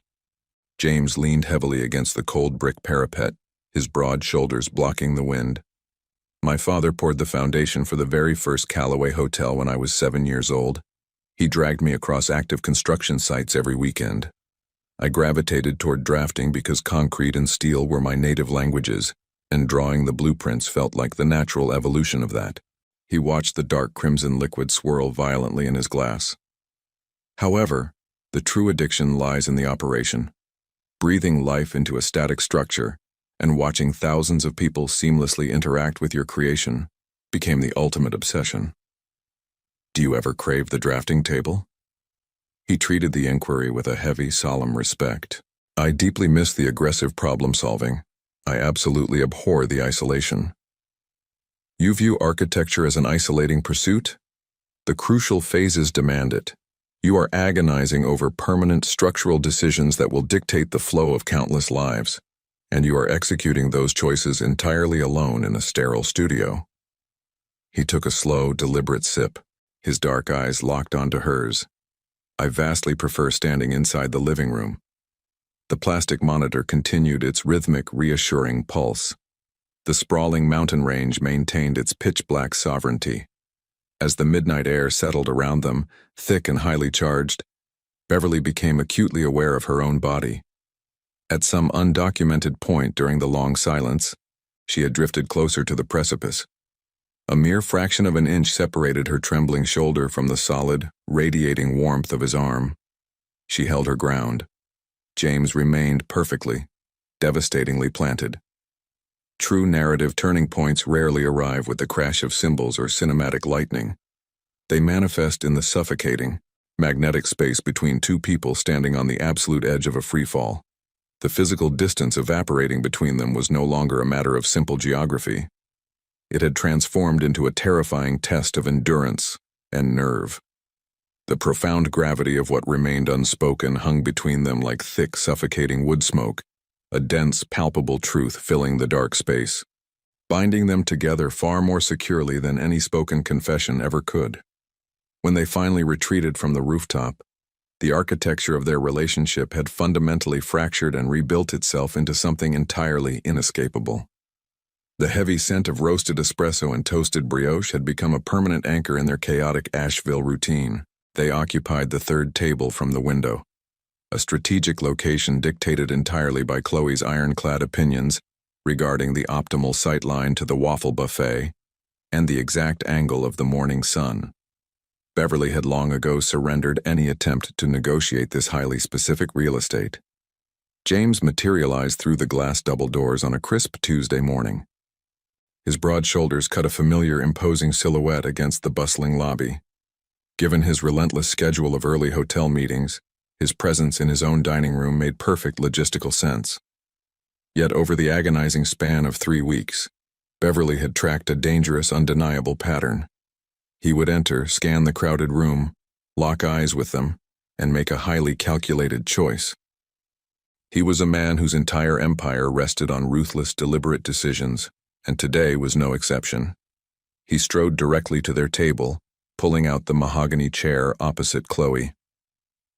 [SPEAKER 1] James leaned heavily against the cold brick parapet, his broad shoulders blocking the wind. "My father poured the foundation for the very first Callaway hotel when I was 7 years old. He dragged me across active construction sites every weekend. I gravitated toward drafting because concrete and steel were my native languages, and drawing the blueprints felt like the natural evolution of that." He watched the dark crimson liquid swirl violently in his glass. "However, the true addiction lies in the operation. Breathing life into a static structure and watching thousands of people seamlessly interact with your creation became the ultimate obsession. Do you ever crave the drafting table?" He treated the inquiry with a heavy, solemn respect. "I deeply miss the aggressive problem-solving. I absolutely abhor the isolation." "You view architecture as an isolating pursuit? The crucial phases demand it. You are agonizing over permanent structural decisions that will dictate the flow of countless lives, and you are executing those choices entirely alone in a sterile studio." He took a slow, deliberate sip, his dark eyes locked onto hers. "I vastly prefer standing inside the living room." The plastic monitor continued its rhythmic, reassuring pulse. The sprawling mountain range maintained its pitch-black sovereignty. As the midnight air settled around them, thick and highly charged, Beverly became acutely aware of her own body. At some undocumented point during the long silence, she had drifted closer to the precipice. A mere fraction of an inch separated her trembling shoulder from the solid, radiating warmth of his arm. She held her ground. James remained perfectly, devastatingly planted. True narrative turning points rarely arrive with the crash of cymbals or cinematic lightning. They manifest in the suffocating, magnetic space between two people standing on the absolute edge of a freefall. The physical distance evaporating between them was no longer a matter of simple geography. It had transformed into a terrifying test of endurance and nerve. The profound gravity of what remained unspoken hung between them like thick, suffocating wood smoke, a dense, palpable truth filling the dark space, binding them together far more securely than any spoken confession ever could. When they finally retreated from the rooftop, the architecture of their relationship had fundamentally fractured and rebuilt itself into something entirely inescapable. The heavy scent of roasted espresso and toasted brioche had become a permanent anchor in their chaotic Asheville routine. They occupied the third table from the window, a strategic location dictated entirely by Chloe's ironclad opinions regarding the optimal sightline to the waffle buffet and the exact angle of the morning sun. Beverly had long ago surrendered any attempt to negotiate this highly specific real estate. James materialized through the glass double doors on a crisp Tuesday morning. His broad shoulders cut a familiar, imposing silhouette against the bustling lobby. Given his relentless schedule of early hotel meetings, his presence in his own dining room made perfect logistical sense. Yet over the agonizing span of 3 weeks, Beverly had tracked a dangerous, undeniable pattern. He would enter, scan the crowded room, lock eyes with them, and make a highly calculated choice. He was a man whose entire empire rested on ruthless, deliberate decisions, and today was no exception. He strode directly to their table, pulling out the mahogany chair opposite Chloe.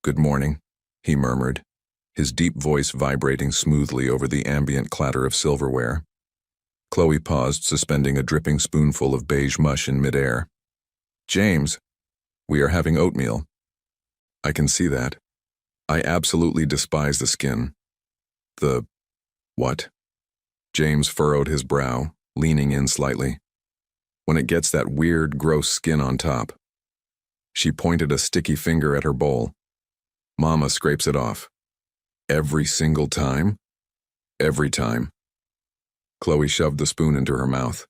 [SPEAKER 1] "Good morning," he murmured, his deep voice vibrating smoothly over the ambient clatter of silverware. Chloe paused, suspending a dripping spoonful of beige mush in midair. "James, we are having oatmeal." "I can see that. I absolutely despise the skin." "The what?" James furrowed his brow, leaning in slightly. "When it gets that weird, gross skin on top." She pointed a sticky finger at her bowl. "Mama scrapes it off." "Every single time?" "Every time." Chloe shoved the spoon into her mouth,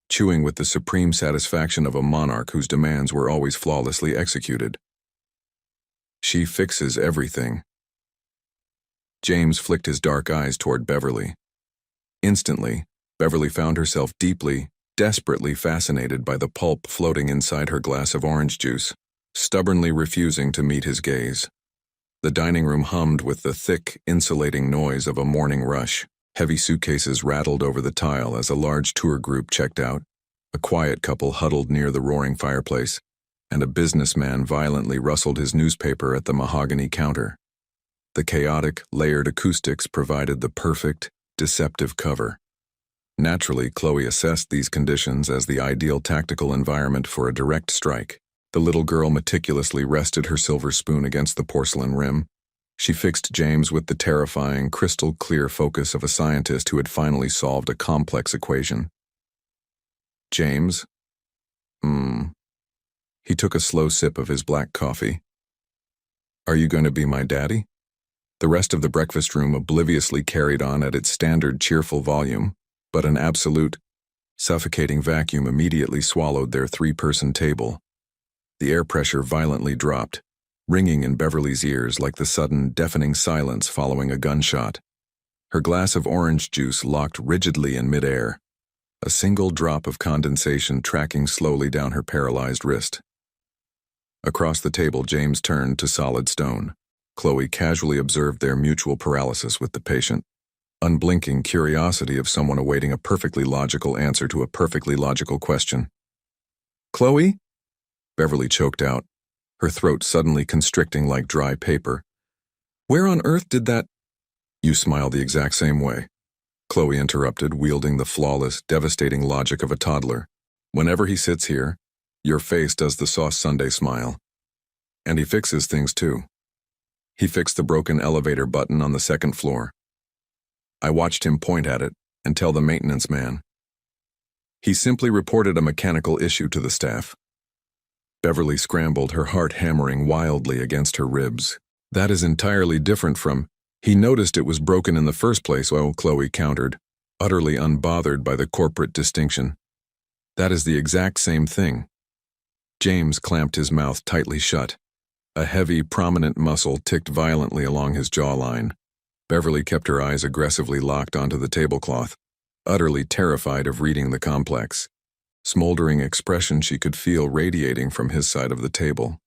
[SPEAKER 1] chewing with the supreme satisfaction of a monarch whose demands were always flawlessly executed. "She fixes everything." James flicked his dark eyes toward Beverly. Instantly, Beverly found herself deeply, desperately fascinated by the pulp floating inside her glass of orange juice, stubbornly refusing to meet his gaze. The dining room hummed with the thick, insulating noise of a morning rush. Heavy suitcases rattled over the tile as a large tour group checked out, a quiet couple huddled near the roaring fireplace, and a businessman violently rustled his newspaper at the mahogany counter. The chaotic, layered acoustics provided the perfect, deceptive cover. Naturally, Chloe assessed these conditions as the ideal tactical environment for a direct strike. The little girl meticulously rested her silver spoon against the porcelain rim. She fixed James with the terrifying, crystal-clear focus of a scientist who had finally solved a complex equation. "James?" He took a slow sip of his black coffee. "Are you going to be my daddy?" The rest of the breakfast room obliviously carried on at its standard cheerful volume, but an absolute, suffocating vacuum immediately swallowed their three-person table. The air pressure violently dropped, ringing in Beverly's ears like the sudden, deafening silence following a gunshot. Her glass of orange juice locked rigidly in midair, a single drop of condensation tracking slowly down her paralyzed wrist. Across the table, James turned to solid stone. Chloe casually observed their mutual paralysis with the patient, unblinking curiosity of someone awaiting a perfectly logical answer to a perfectly logical question. "Chloe?" Beverly choked out, her throat suddenly constricting like dry paper. "Where on earth did that—" "You smile the exact same way," Chloe interrupted, wielding the flawless, devastating logic of a toddler. "Whenever he sits here, your face does the sauce Sunday smile. And he fixes things too." He fixed the broken elevator button on the second floor. I watched him point at it and tell the maintenance man. He simply reported a mechanical issue to the staff. Beverly scrambled, her heart hammering wildly against her ribs. "That is entirely different from, he noticed it was broken in the first place," Chloe countered, utterly unbothered by the corporate distinction. "That is the exact same thing." James clamped his mouth tightly shut. A heavy, prominent muscle ticked violently along his jawline. Beverly kept her eyes aggressively locked onto the tablecloth, utterly terrified of reading the complex, smoldering expression she could feel radiating from his side of the table.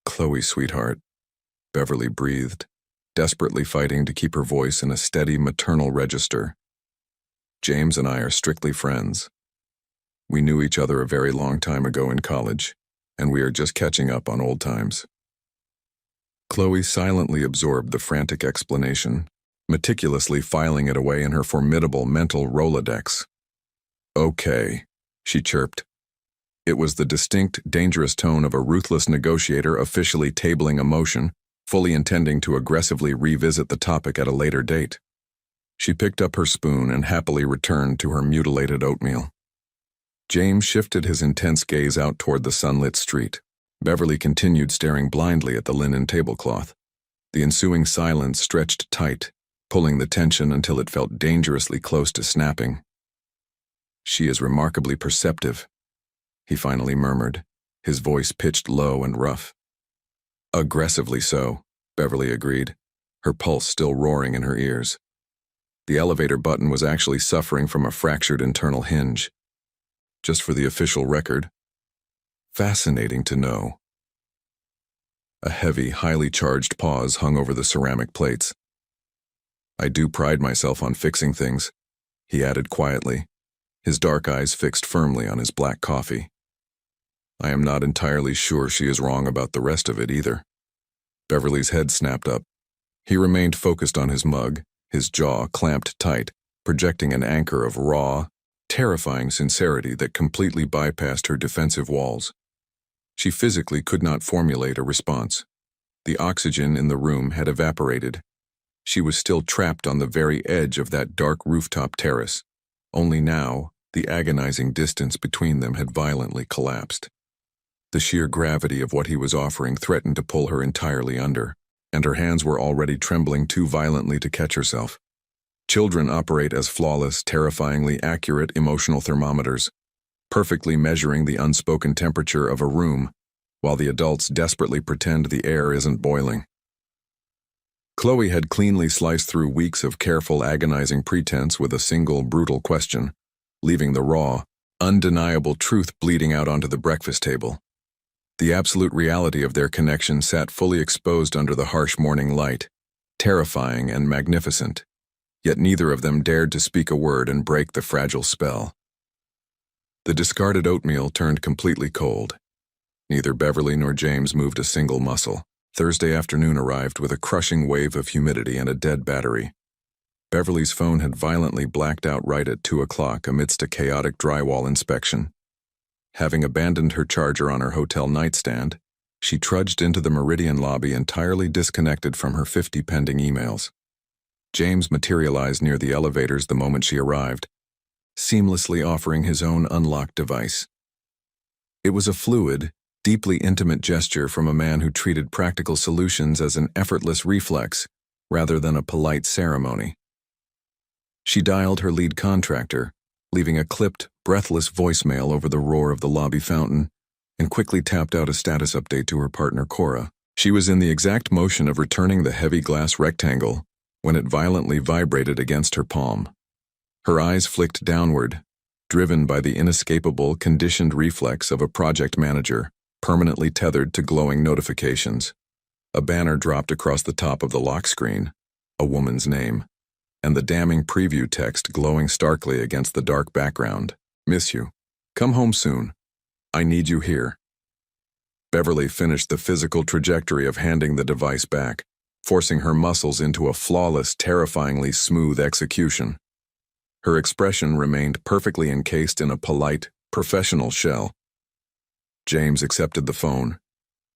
[SPEAKER 1] "Chloe, sweetheart," Beverly breathed, desperately fighting to keep her voice in a steady maternal register. "James and I are strictly friends. We knew each other a very long time ago in college, and we are just catching up on old times." Chloe silently absorbed the frantic explanation, meticulously filing it away in her formidable mental Rolodex. "Okay," she chirped. It was the distinct, dangerous tone of a ruthless negotiator officially tabling a motion, fully intending to aggressively revisit the topic at a later date. She picked up her spoon and happily returned to her mutilated oatmeal. James shifted his intense gaze out toward the sunlit street. Beverly continued staring blindly at the linen tablecloth. The ensuing silence stretched tight, pulling the tension until it felt dangerously close to snapping. "She is remarkably perceptive," he finally murmured, his voice pitched low and rough. "Aggressively so," Beverly agreed, her pulse still roaring in her ears. The elevator button was actually suffering from a fractured internal hinge. Just for the official record. Fascinating to know. A heavy, highly charged pause hung over the ceramic plates. "I do pride myself on fixing things," he added quietly, his dark eyes fixed firmly on his black coffee. I am not entirely sure she is wrong about the rest of it either. Beverly's head snapped up. He remained focused on his mug, his jaw clamped tight, projecting an anchor of raw, terrifying sincerity that completely bypassed her defensive walls. She physically could not formulate a response. The oxygen in the room had evaporated. She was still trapped on the very edge of that dark rooftop terrace. Only now, the agonizing distance between them had violently collapsed. The sheer gravity of what he was offering threatened to pull her entirely under, and her hands were already trembling too violently to catch herself. Children operate as flawless, terrifyingly accurate emotional thermometers, perfectly measuring the unspoken temperature of a room, while the adults desperately pretend the air isn't boiling. Chloe had cleanly sliced through weeks of careful, agonizing pretense with a single, brutal question, leaving the raw, undeniable truth bleeding out onto the breakfast table. The absolute reality of their connection sat fully exposed under the harsh morning light, terrifying and magnificent, yet neither of them dared to speak a word and break the fragile spell. The discarded oatmeal turned completely cold. Neither Beverly nor James moved a single muscle. Thursday afternoon arrived with a crushing wave of humidity and a dead battery. Beverly's phone had violently blacked out right at 2 o'clock amidst a chaotic drywall inspection. Having abandoned her charger on her hotel nightstand, she trudged into the Meridian lobby entirely disconnected from her 50 pending emails. James materialized near the elevators the moment she arrived, seamlessly offering his own unlocked device. It was a fluid, deeply intimate gesture from a man who treated practical solutions as an effortless reflex rather than a polite ceremony. She dialed her lead contractor, leaving a clipped, breathless voicemail over the roar of the lobby fountain, and quickly tapped out a status update to her partner Cora. She was in the exact motion of returning the heavy glass rectangle when it violently vibrated against her palm. Her eyes flicked downward, driven by the inescapable, conditioned reflex of a project manager, permanently tethered to glowing notifications. A banner dropped across the top of the lock screen, a woman's name, and the damning preview text glowing starkly against the dark background. Miss you. Come home soon. I need you here. Beverly finished the physical trajectory of handing the device back, forcing her muscles into a flawless, terrifyingly smooth execution. Her expression remained perfectly encased in a polite, professional shell. James accepted the phone,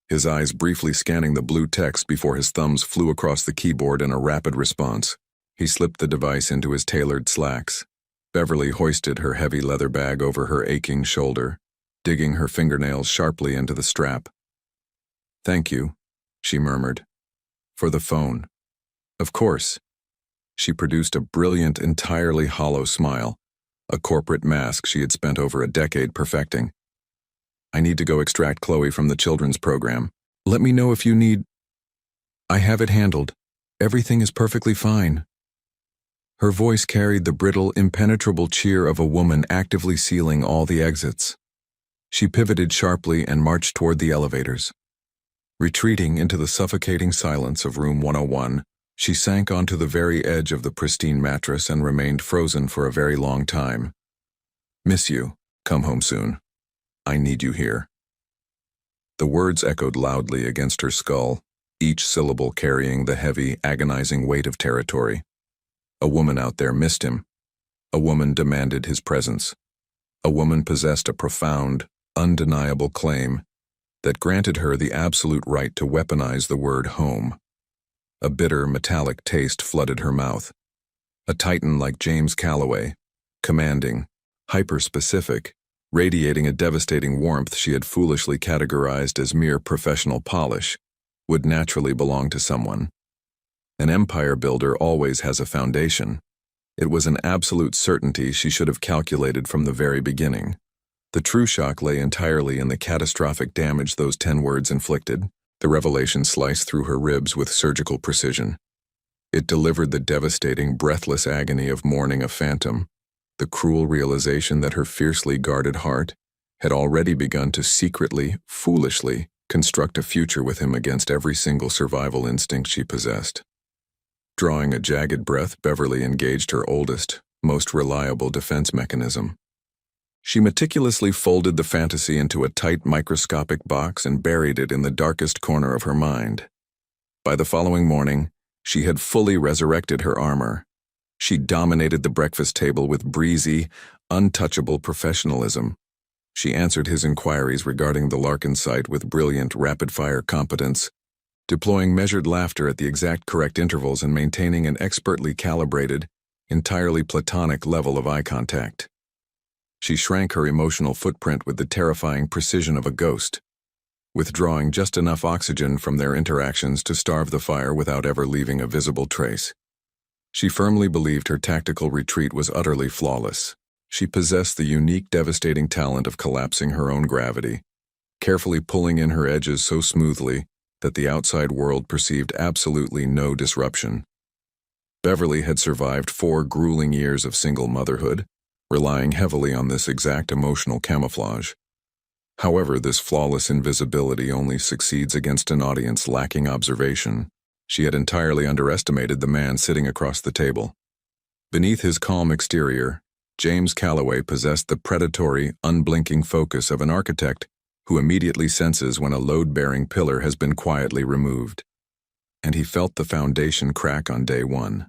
[SPEAKER 1] his eyes briefly scanning the blue text before his thumbs flew across the keyboard in a rapid response. He slipped the device into his tailored slacks. Beverly hoisted her heavy leather bag over her aching shoulder, digging her fingernails sharply into the strap. "Thank you," she murmured. "For the phone." "Of course." She produced a brilliant, entirely hollow smile, a corporate mask she had spent over a decade perfecting. "I need to go extract Chloe from the children's program. Let me know if you need—" "I have it handled. Everything is perfectly fine." Her voice carried the brittle, impenetrable cheer of a woman actively sealing all the exits. She pivoted sharply and marched toward the elevators. Retreating into the suffocating silence of room 101, she sank onto the very edge of the pristine mattress and remained frozen for a very long time. "Miss you. Come home soon. I need you here." The words echoed loudly against her skull, each syllable carrying the heavy, agonizing weight of territory. A woman out there missed him. A woman demanded his presence. A woman possessed a profound, undeniable claim that granted her the absolute right to weaponize the word home. A bitter, metallic taste flooded her mouth. A titan like James Calloway, commanding, hyper-specific, radiating a devastating warmth she had foolishly categorized as mere professional polish, would naturally belong to someone. An empire builder always has a foundation. It was an absolute certainty she should have calculated from the very beginning. The true shock lay entirely in the catastrophic damage those 10 words inflicted. The revelation sliced through her ribs with surgical precision. It delivered the devastating, breathless agony of mourning a phantom, the cruel realization that her fiercely guarded heart had already begun to secretly, foolishly, construct a future with him against every single survival instinct she possessed. Drawing a jagged breath, Beverly engaged her oldest, most reliable defense mechanism. She meticulously folded the fantasy into a tight microscopic box and buried it in the darkest corner of her mind. By the following morning, she had fully resurrected her armor. She dominated the breakfast table with breezy, untouchable professionalism. She answered his inquiries regarding the Larkin site with brilliant, rapid-fire competence, deploying measured laughter at the exact correct intervals and maintaining an expertly calibrated, entirely platonic level of eye contact. She shrank her emotional footprint with the terrifying precision of a ghost, withdrawing just enough oxygen from their interactions to starve the fire without ever leaving a visible trace. She firmly believed her tactical retreat was utterly flawless. She possessed the unique, devastating talent of collapsing her own gravity, carefully pulling in her edges so smoothly that the outside world perceived absolutely no disruption. Beverly had survived 4 grueling years of single motherhood, relying heavily on this exact emotional camouflage. However, this flawless invisibility only succeeds against an audience lacking observation. She had entirely underestimated the man sitting across the table. Beneath his calm exterior, James Calloway possessed the predatory, unblinking focus of an architect who immediately senses when a load-bearing pillar has been quietly removed. And he felt the foundation crack on day one.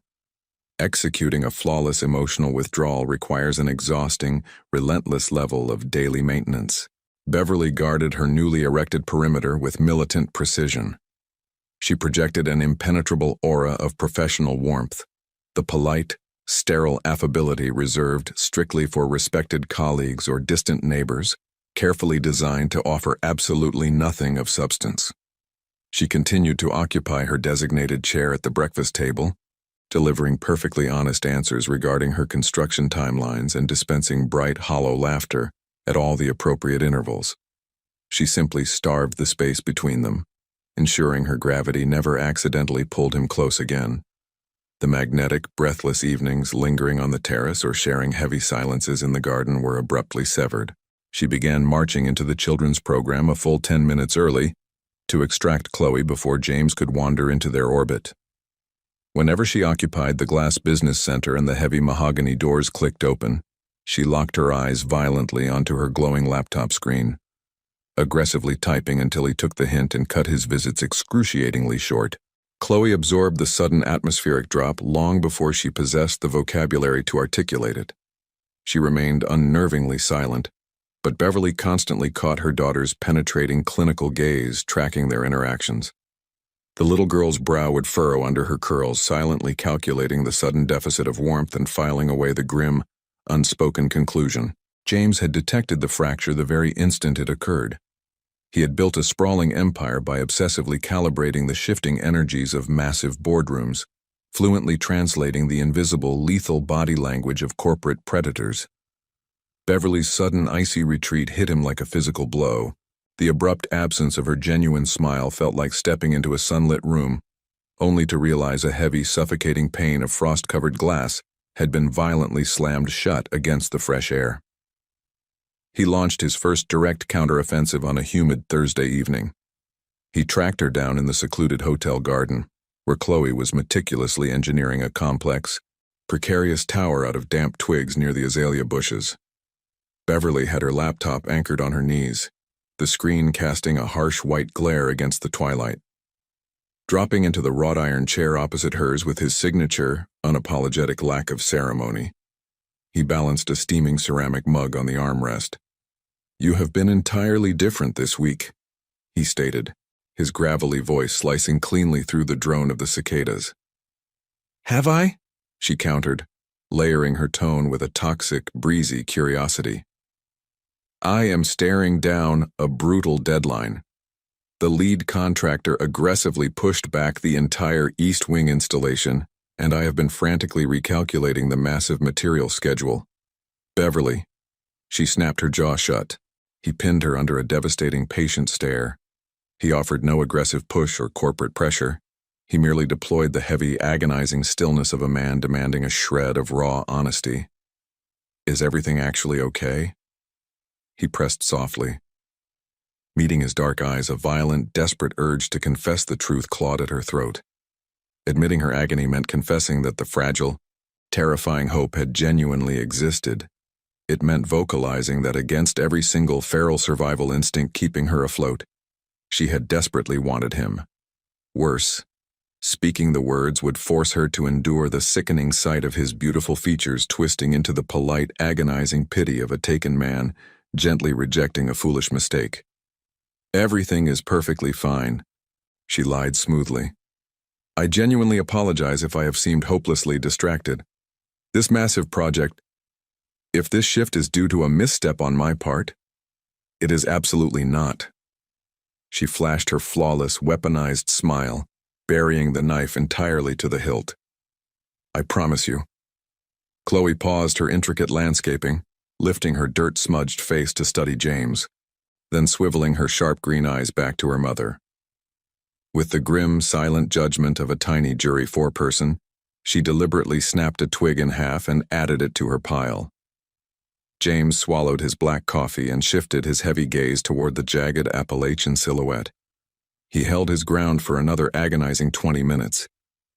[SPEAKER 1] Executing a flawless emotional withdrawal requires an exhausting, relentless level of daily maintenance. Beverly guarded her newly erected perimeter with militant precision. She projected an impenetrable aura of professional warmth, the polite, sterile affability reserved strictly for respected colleagues or distant neighbors, carefully designed to offer absolutely nothing of substance. She continued to occupy her designated chair at the breakfast table, delivering perfectly honest answers regarding her construction timelines and dispensing bright, hollow laughter at all the appropriate intervals. She simply starved the space between them, ensuring her gravity never accidentally pulled him close again. The magnetic, breathless evenings lingering on the terrace or sharing heavy silences in the garden were abruptly severed. She began marching into the children's program a full 10 minutes early to extract Chloe before James could wander into their orbit. Whenever she occupied the glass business center and the heavy mahogany doors clicked open, she locked her eyes violently onto her glowing laptop screen, aggressively typing until he took the hint and cut his visits excruciatingly short. Chloe absorbed the sudden atmospheric drop long before she possessed the vocabulary to articulate it. She remained unnervingly silent, but Beverly constantly caught her daughter's penetrating clinical gaze tracking their interactions. The little girl's brow would furrow under her curls, silently calculating the sudden deficit of warmth and filing away the grim, unspoken conclusion. James had detected the fracture the very instant it occurred. He had built a sprawling empire by obsessively calibrating the shifting energies of massive boardrooms, fluently translating the invisible, lethal body language of corporate predators. Beverly's sudden icy retreat hit him like a physical blow. The abrupt absence of her genuine smile felt like stepping into a sunlit room, only to realize a heavy, suffocating pane of frost-covered glass had been violently slammed shut against the fresh air. He launched his first direct counteroffensive on a humid Thursday evening. He tracked her down in the secluded hotel garden, where Chloe was meticulously engineering a complex, precarious tower out of damp twigs near the azalea bushes. Beverly had her laptop anchored on her knees, the screen casting a harsh white glare against the twilight. Dropping into the wrought iron chair opposite hers with his signature, unapologetic lack of ceremony, he balanced a steaming ceramic mug on the armrest. "You have been entirely different this week," he stated, his gravelly voice slicing cleanly through the drone of the cicadas. "Have I?" she countered, layering her tone with a toxic, breezy curiosity. "I am staring down a brutal deadline. The lead contractor aggressively pushed back the entire East Wing installation, and I have been frantically recalculating the massive material schedule." "Beverly." She snapped her jaw shut. He pinned her under a devastating, patient stare. He offered no aggressive push or corporate pressure. He merely deployed the heavy, agonizing stillness of a man demanding a shred of raw honesty. "Is everything actually okay?" He pressed softly. Meeting his dark eyes, a violent, desperate urge to confess the truth clawed at her throat. Admitting her agony meant confessing that the fragile, terrifying hope had genuinely existed, It meant vocalizing that against every single feral survival instinct keeping her afloat, she had desperately wanted him. Worse, speaking the words would force her to endure the sickening sight of his beautiful features twisting into the polite, agonizing pity of a taken man, gently rejecting a foolish mistake. "Everything is perfectly fine," she lied smoothly. "I genuinely apologize if I have seemed hopelessly distracted. This massive project, if this shift is due to a misstep on my part, it is absolutely not." She flashed her flawless, weaponized smile, burying the knife entirely to the hilt. "I promise you." Chloe paused her intricate landscaping, lifting her dirt-smudged face to study James, then swiveling her sharp green eyes back to her mother. With the grim, silent judgment of a tiny jury foreperson, she deliberately snapped a twig in half and added it to her pile. James swallowed his black coffee and shifted his heavy gaze toward the jagged Appalachian silhouette. He held his ground for another agonizing 20 minutes,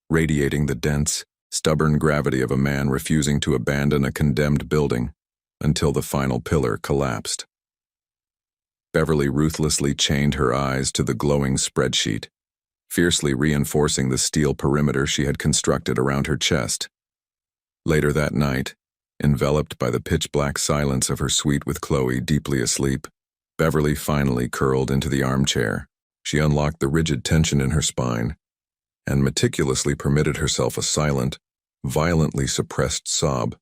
[SPEAKER 1] radiating the dense, stubborn gravity of a man refusing to abandon a condemned building until the final pillar collapsed. Beverly ruthlessly chained her eyes to the glowing spreadsheet, fiercely reinforcing the steel perimeter she had constructed around her chest. Later that night, enveloped by the pitch-black silence of her suite with Chloe deeply asleep, Beverly finally curled into the armchair. She unlocked the rigid tension in her spine and meticulously permitted herself a silent, violently suppressed sob,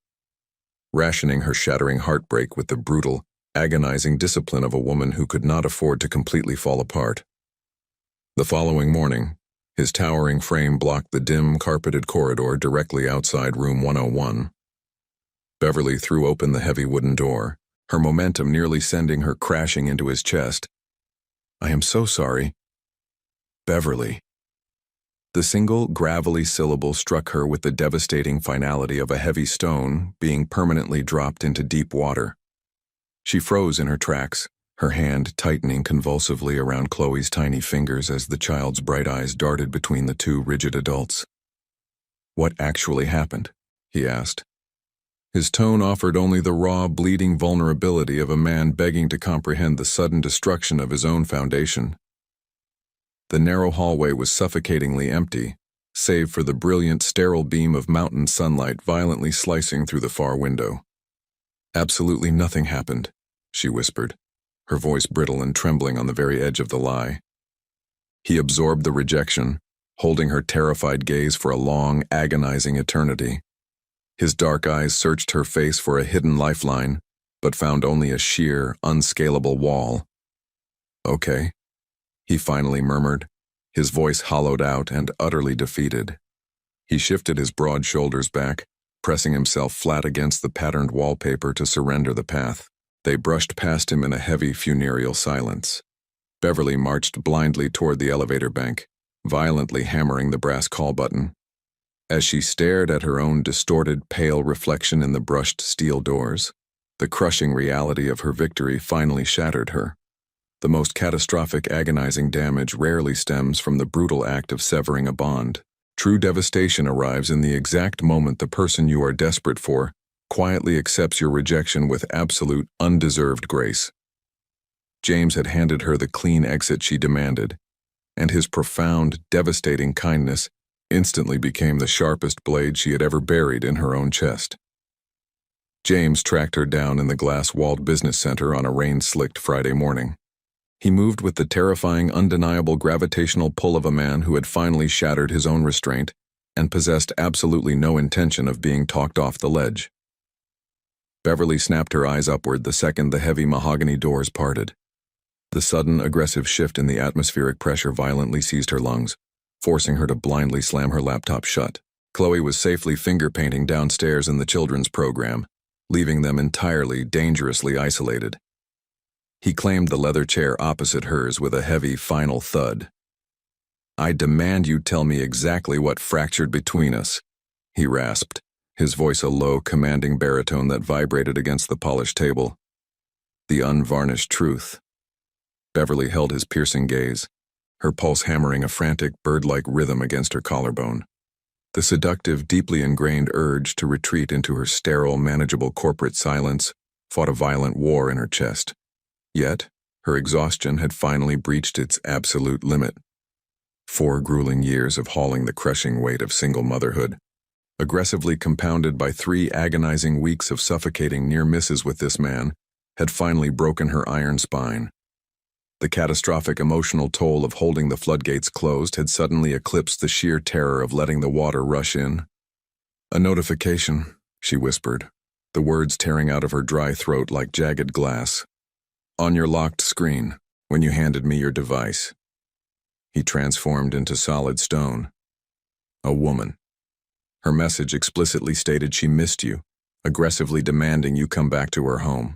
[SPEAKER 1] rationing her shattering heartbreak with the brutal, agonizing discipline of a woman who could not afford to completely fall apart. The following morning, his towering frame blocked the dim, carpeted corridor directly outside room 101. Beverly threw open the heavy wooden door, her momentum nearly sending her crashing into his chest. "I am so sorry." "Beverly." The single, gravelly syllable struck her with the devastating finality of a heavy stone being permanently dropped into deep water. She froze in her tracks, her hand tightening convulsively around Chloe's tiny fingers as the child's bright eyes darted between the two rigid adults. "What actually happened?" he asked. His tone offered only the raw, bleeding vulnerability of a man begging to comprehend the sudden destruction of his own foundation. The narrow hallway was suffocatingly empty, save for the brilliant, sterile beam of mountain sunlight violently slicing through the far window. "Absolutely nothing happened," she whispered, her voice brittle and trembling on the very edge of the lie. He absorbed the rejection, holding her terrified gaze for a long, agonizing eternity. His dark eyes searched her face for a hidden lifeline, but found only a sheer, unscalable wall. "Okay," he finally murmured, his voice hollowed out and utterly defeated. He shifted his broad shoulders back, pressing himself flat against the patterned wallpaper to surrender the path. They brushed past him in a heavy, funereal silence. Beverly marched blindly toward the elevator bank, violently hammering the brass call button. As she stared at her own distorted, pale reflection in the brushed steel doors, the crushing reality of her victory finally shattered her. The most catastrophic, agonizing damage rarely stems from the brutal act of severing a bond. True devastation arrives in the exact moment the person you are desperate for quietly accepts your rejection with absolute, undeserved grace. James had handed her the clean exit she demanded, and his profound, devastating kindness instantly became the sharpest blade she had ever buried in her own chest. James tracked her down in the glass-walled business center on a rain-slicked Friday morning. He moved with the terrifying, undeniable gravitational pull of a man who had finally shattered his own restraint and possessed absolutely no intention of being talked off the ledge. Beverly snapped her eyes upward the second the heavy mahogany doors parted. The sudden, aggressive shift in the atmospheric pressure violently seized her lungs, forcing her to blindly slam her laptop shut. Chloe was safely finger-painting downstairs in the children's program, leaving them entirely, dangerously isolated. He claimed the leather chair opposite hers with a heavy, final thud. "I demand you tell me exactly what fractured between us," he rasped, his voice a low, commanding baritone that vibrated against the polished table. "The unvarnished truth." Beverly held his piercing gaze, her pulse hammering a frantic, bird-like rhythm against her collarbone. The seductive, deeply ingrained urge to retreat into her sterile, manageable corporate silence fought a violent war in her chest. Yet, her exhaustion had finally breached its absolute limit. 4 grueling years of hauling the crushing weight of single motherhood, aggressively compounded by 3 agonizing weeks of suffocating near misses with this man, had finally broken her iron spine. The catastrophic emotional toll of holding the floodgates closed had suddenly eclipsed the sheer terror of letting the water rush in. "A notification," she whispered, the words tearing out of her dry throat like jagged glass. "On your locked screen, when you handed me your device." He transformed into solid stone. A woman. Her message explicitly stated she missed you, aggressively demanding you come back to her home.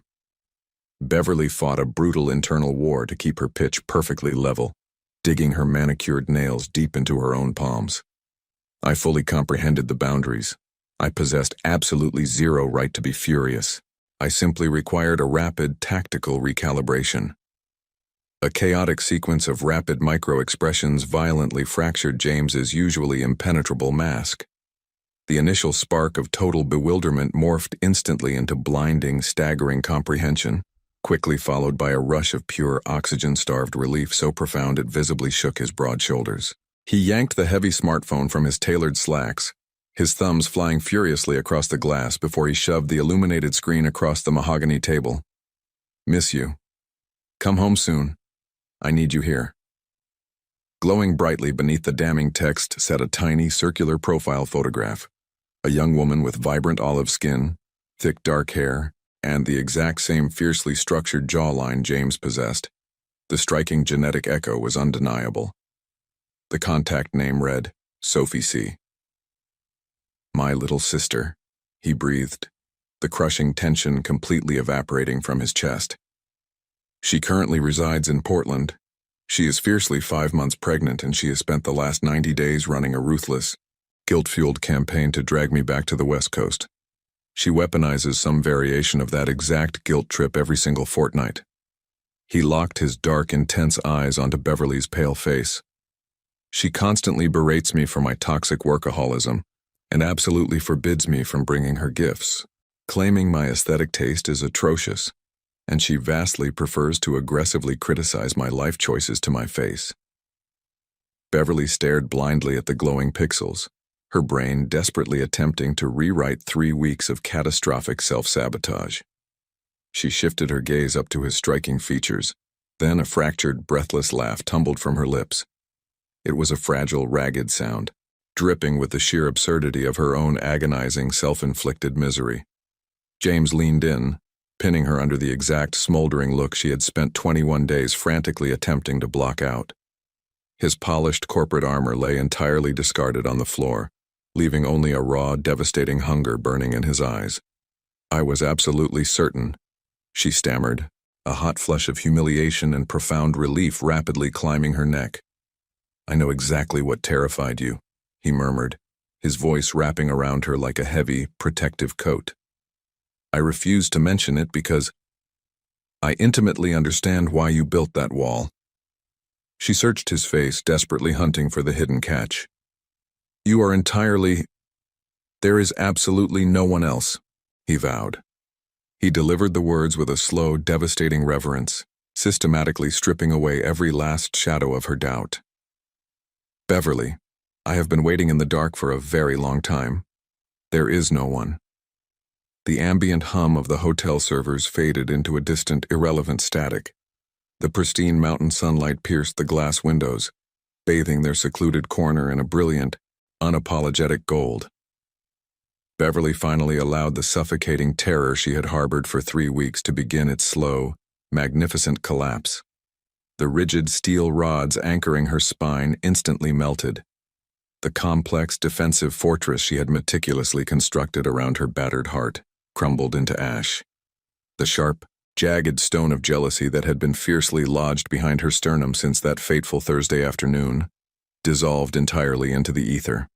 [SPEAKER 1] Beverly fought a brutal internal war to keep her pitch perfectly level, digging her manicured nails deep into her own palms. I fully comprehended the boundaries. I possessed absolutely zero right to be furious. I simply required a rapid, tactical recalibration. A chaotic sequence of rapid micro-expressions violently fractured James's usually impenetrable mask. The initial spark of total bewilderment morphed instantly into blinding, staggering comprehension, quickly followed by a rush of pure oxygen-starved relief so profound it visibly shook his broad shoulders. He yanked the heavy smartphone from his tailored slacks, his thumbs flying furiously across the glass before he shoved the illuminated screen across the mahogany table. "Miss you. Come home soon. I need you here." Glowing brightly beneath the damning text sat a tiny, circular profile photograph. A young woman with vibrant olive skin, thick dark hair, and the exact same fiercely structured jawline James possessed. The striking genetic echo was undeniable. The contact name read, Sophie C. "My little sister," he breathed, the crushing tension completely evaporating from his chest. "She currently resides in Portland. She is fiercely 5 months pregnant, and she has spent the last 90 days running a ruthless, guilt-fueled campaign to drag me back to the West Coast. She weaponizes some variation of that exact guilt trip every single fortnight." He locked his dark, intense eyes onto Beverly's pale face. "She constantly berates me for my toxic workaholism and absolutely forbids me from bringing her gifts, claiming my aesthetic taste is atrocious, and she vastly prefers to aggressively criticize my life choices to my face." Beverly stared blindly at the glowing pixels, her brain desperately attempting to rewrite 3 weeks of catastrophic self-sabotage. She shifted her gaze up to his striking features, then a fractured, breathless laugh tumbled from her lips. It was a fragile, ragged sound, dripping with the sheer absurdity of her own agonizing, self-inflicted misery. James leaned in, pinning her under the exact smoldering look she had spent 21 days frantically attempting to block out. His polished corporate armor lay entirely discarded on the floor, leaving only a raw, devastating hunger burning in his eyes. "I was absolutely certain," she stammered, a hot flush of humiliation and profound relief rapidly climbing her neck. "I know exactly what terrified you," he murmured, his voice wrapping around her like a heavy, protective coat. "I refuse to mention it because I intimately understand why you built that wall." She searched his face, desperately hunting for the hidden catch. "You are entirely... There is absolutely no one else," he vowed. He delivered the words with a slow, devastating reverence, systematically stripping away every last shadow of her doubt. "Beverly, I have been waiting in the dark for a very long time. There is no one." The ambient hum of the hotel servers faded into a distant, irrelevant static. The pristine mountain sunlight pierced the glass windows, bathing their secluded corner in a brilliant, unapologetic gold. Beverly finally allowed the suffocating terror she had harbored for 3 weeks to begin its slow, magnificent collapse. The rigid steel rods anchoring her spine instantly melted. The complex defensive fortress she had meticulously constructed around her battered heart crumbled into ash. The sharp, jagged stone of jealousy that had been fiercely lodged behind her sternum since that fateful Thursday afternoon dissolved entirely into the ether.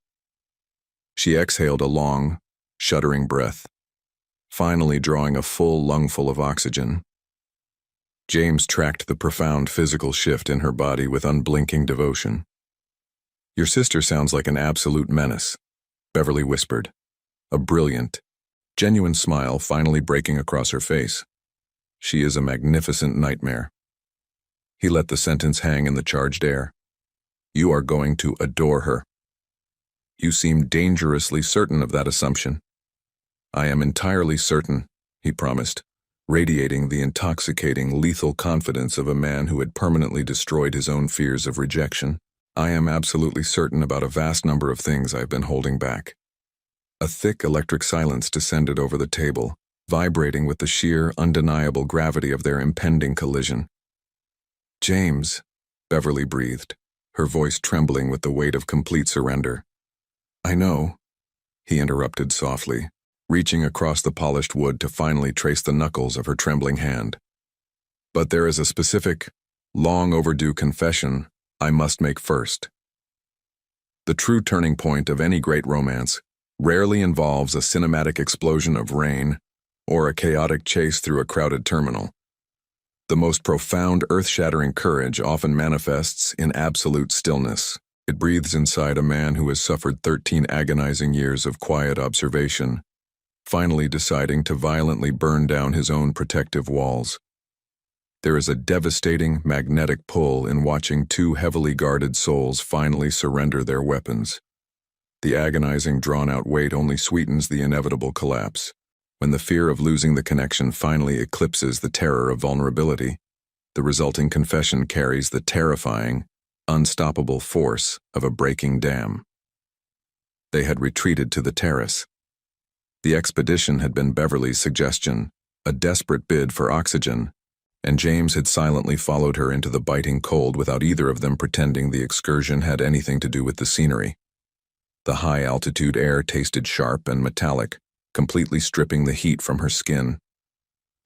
[SPEAKER 1] She exhaled a long, shuddering breath, finally drawing a full lungful of oxygen. James tracked the profound physical shift in her body with unblinking devotion. "Your sister sounds like an absolute menace," Beverly whispered, a brilliant, genuine smile finally breaking across her face. She is a magnificent nightmare. He let the sentence hang in the charged air. You are going to adore her. You seem dangerously certain of that assumption. I am entirely certain, he promised, radiating the intoxicating, lethal confidence of a man who had permanently destroyed his own fears of rejection. I am absolutely certain about a vast number of things I've been holding back. A thick electric silence descended over the table, vibrating with the sheer, undeniable gravity of their impending collision. James, Beverly breathed, her voice trembling with the weight of complete surrender. I know, he interrupted softly, reaching across the polished wood to finally trace the knuckles of her trembling hand. But there is a specific, long overdue confession I must make first. The true turning point of any great romance rarely involves a cinematic explosion of rain or a chaotic chase through a crowded terminal. The most profound, earth-shattering courage often manifests in absolute stillness. It breathes inside a man who has suffered 13 agonizing years of quiet observation, finally deciding to violently burn down his own protective walls. There is a devastating, magnetic pull in watching two heavily guarded souls finally surrender their weapons. The agonizing, drawn-out wait only sweetens the inevitable collapse. When the fear of losing the connection finally eclipses the terror of vulnerability, the resulting confession carries the terrifying, unstoppable force of a breaking dam. They had retreated to the terrace. The expedition had been Beverly's suggestion, a desperate bid for oxygen, and James had silently followed her into the biting cold without either of them pretending the excursion had anything to do with the scenery. The high-altitude air tasted sharp and metallic, completely stripping the heat from her skin.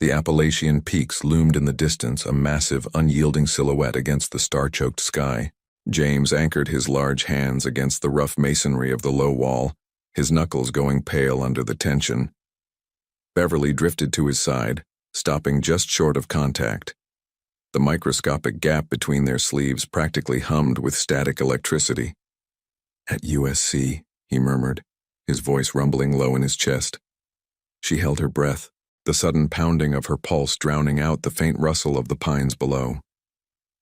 [SPEAKER 1] The Appalachian peaks loomed in the distance, a massive, unyielding silhouette against the star-choked sky. James anchored his large hands against the rough masonry of the low wall, his knuckles going pale under the tension. Beverly drifted to his side, stopping just short of contact. The microscopic gap between their sleeves practically hummed with static electricity. At USC, he murmured, his voice rumbling low in his chest. She held her breath, the sudden pounding of her pulse drowning out the faint rustle of the pines below.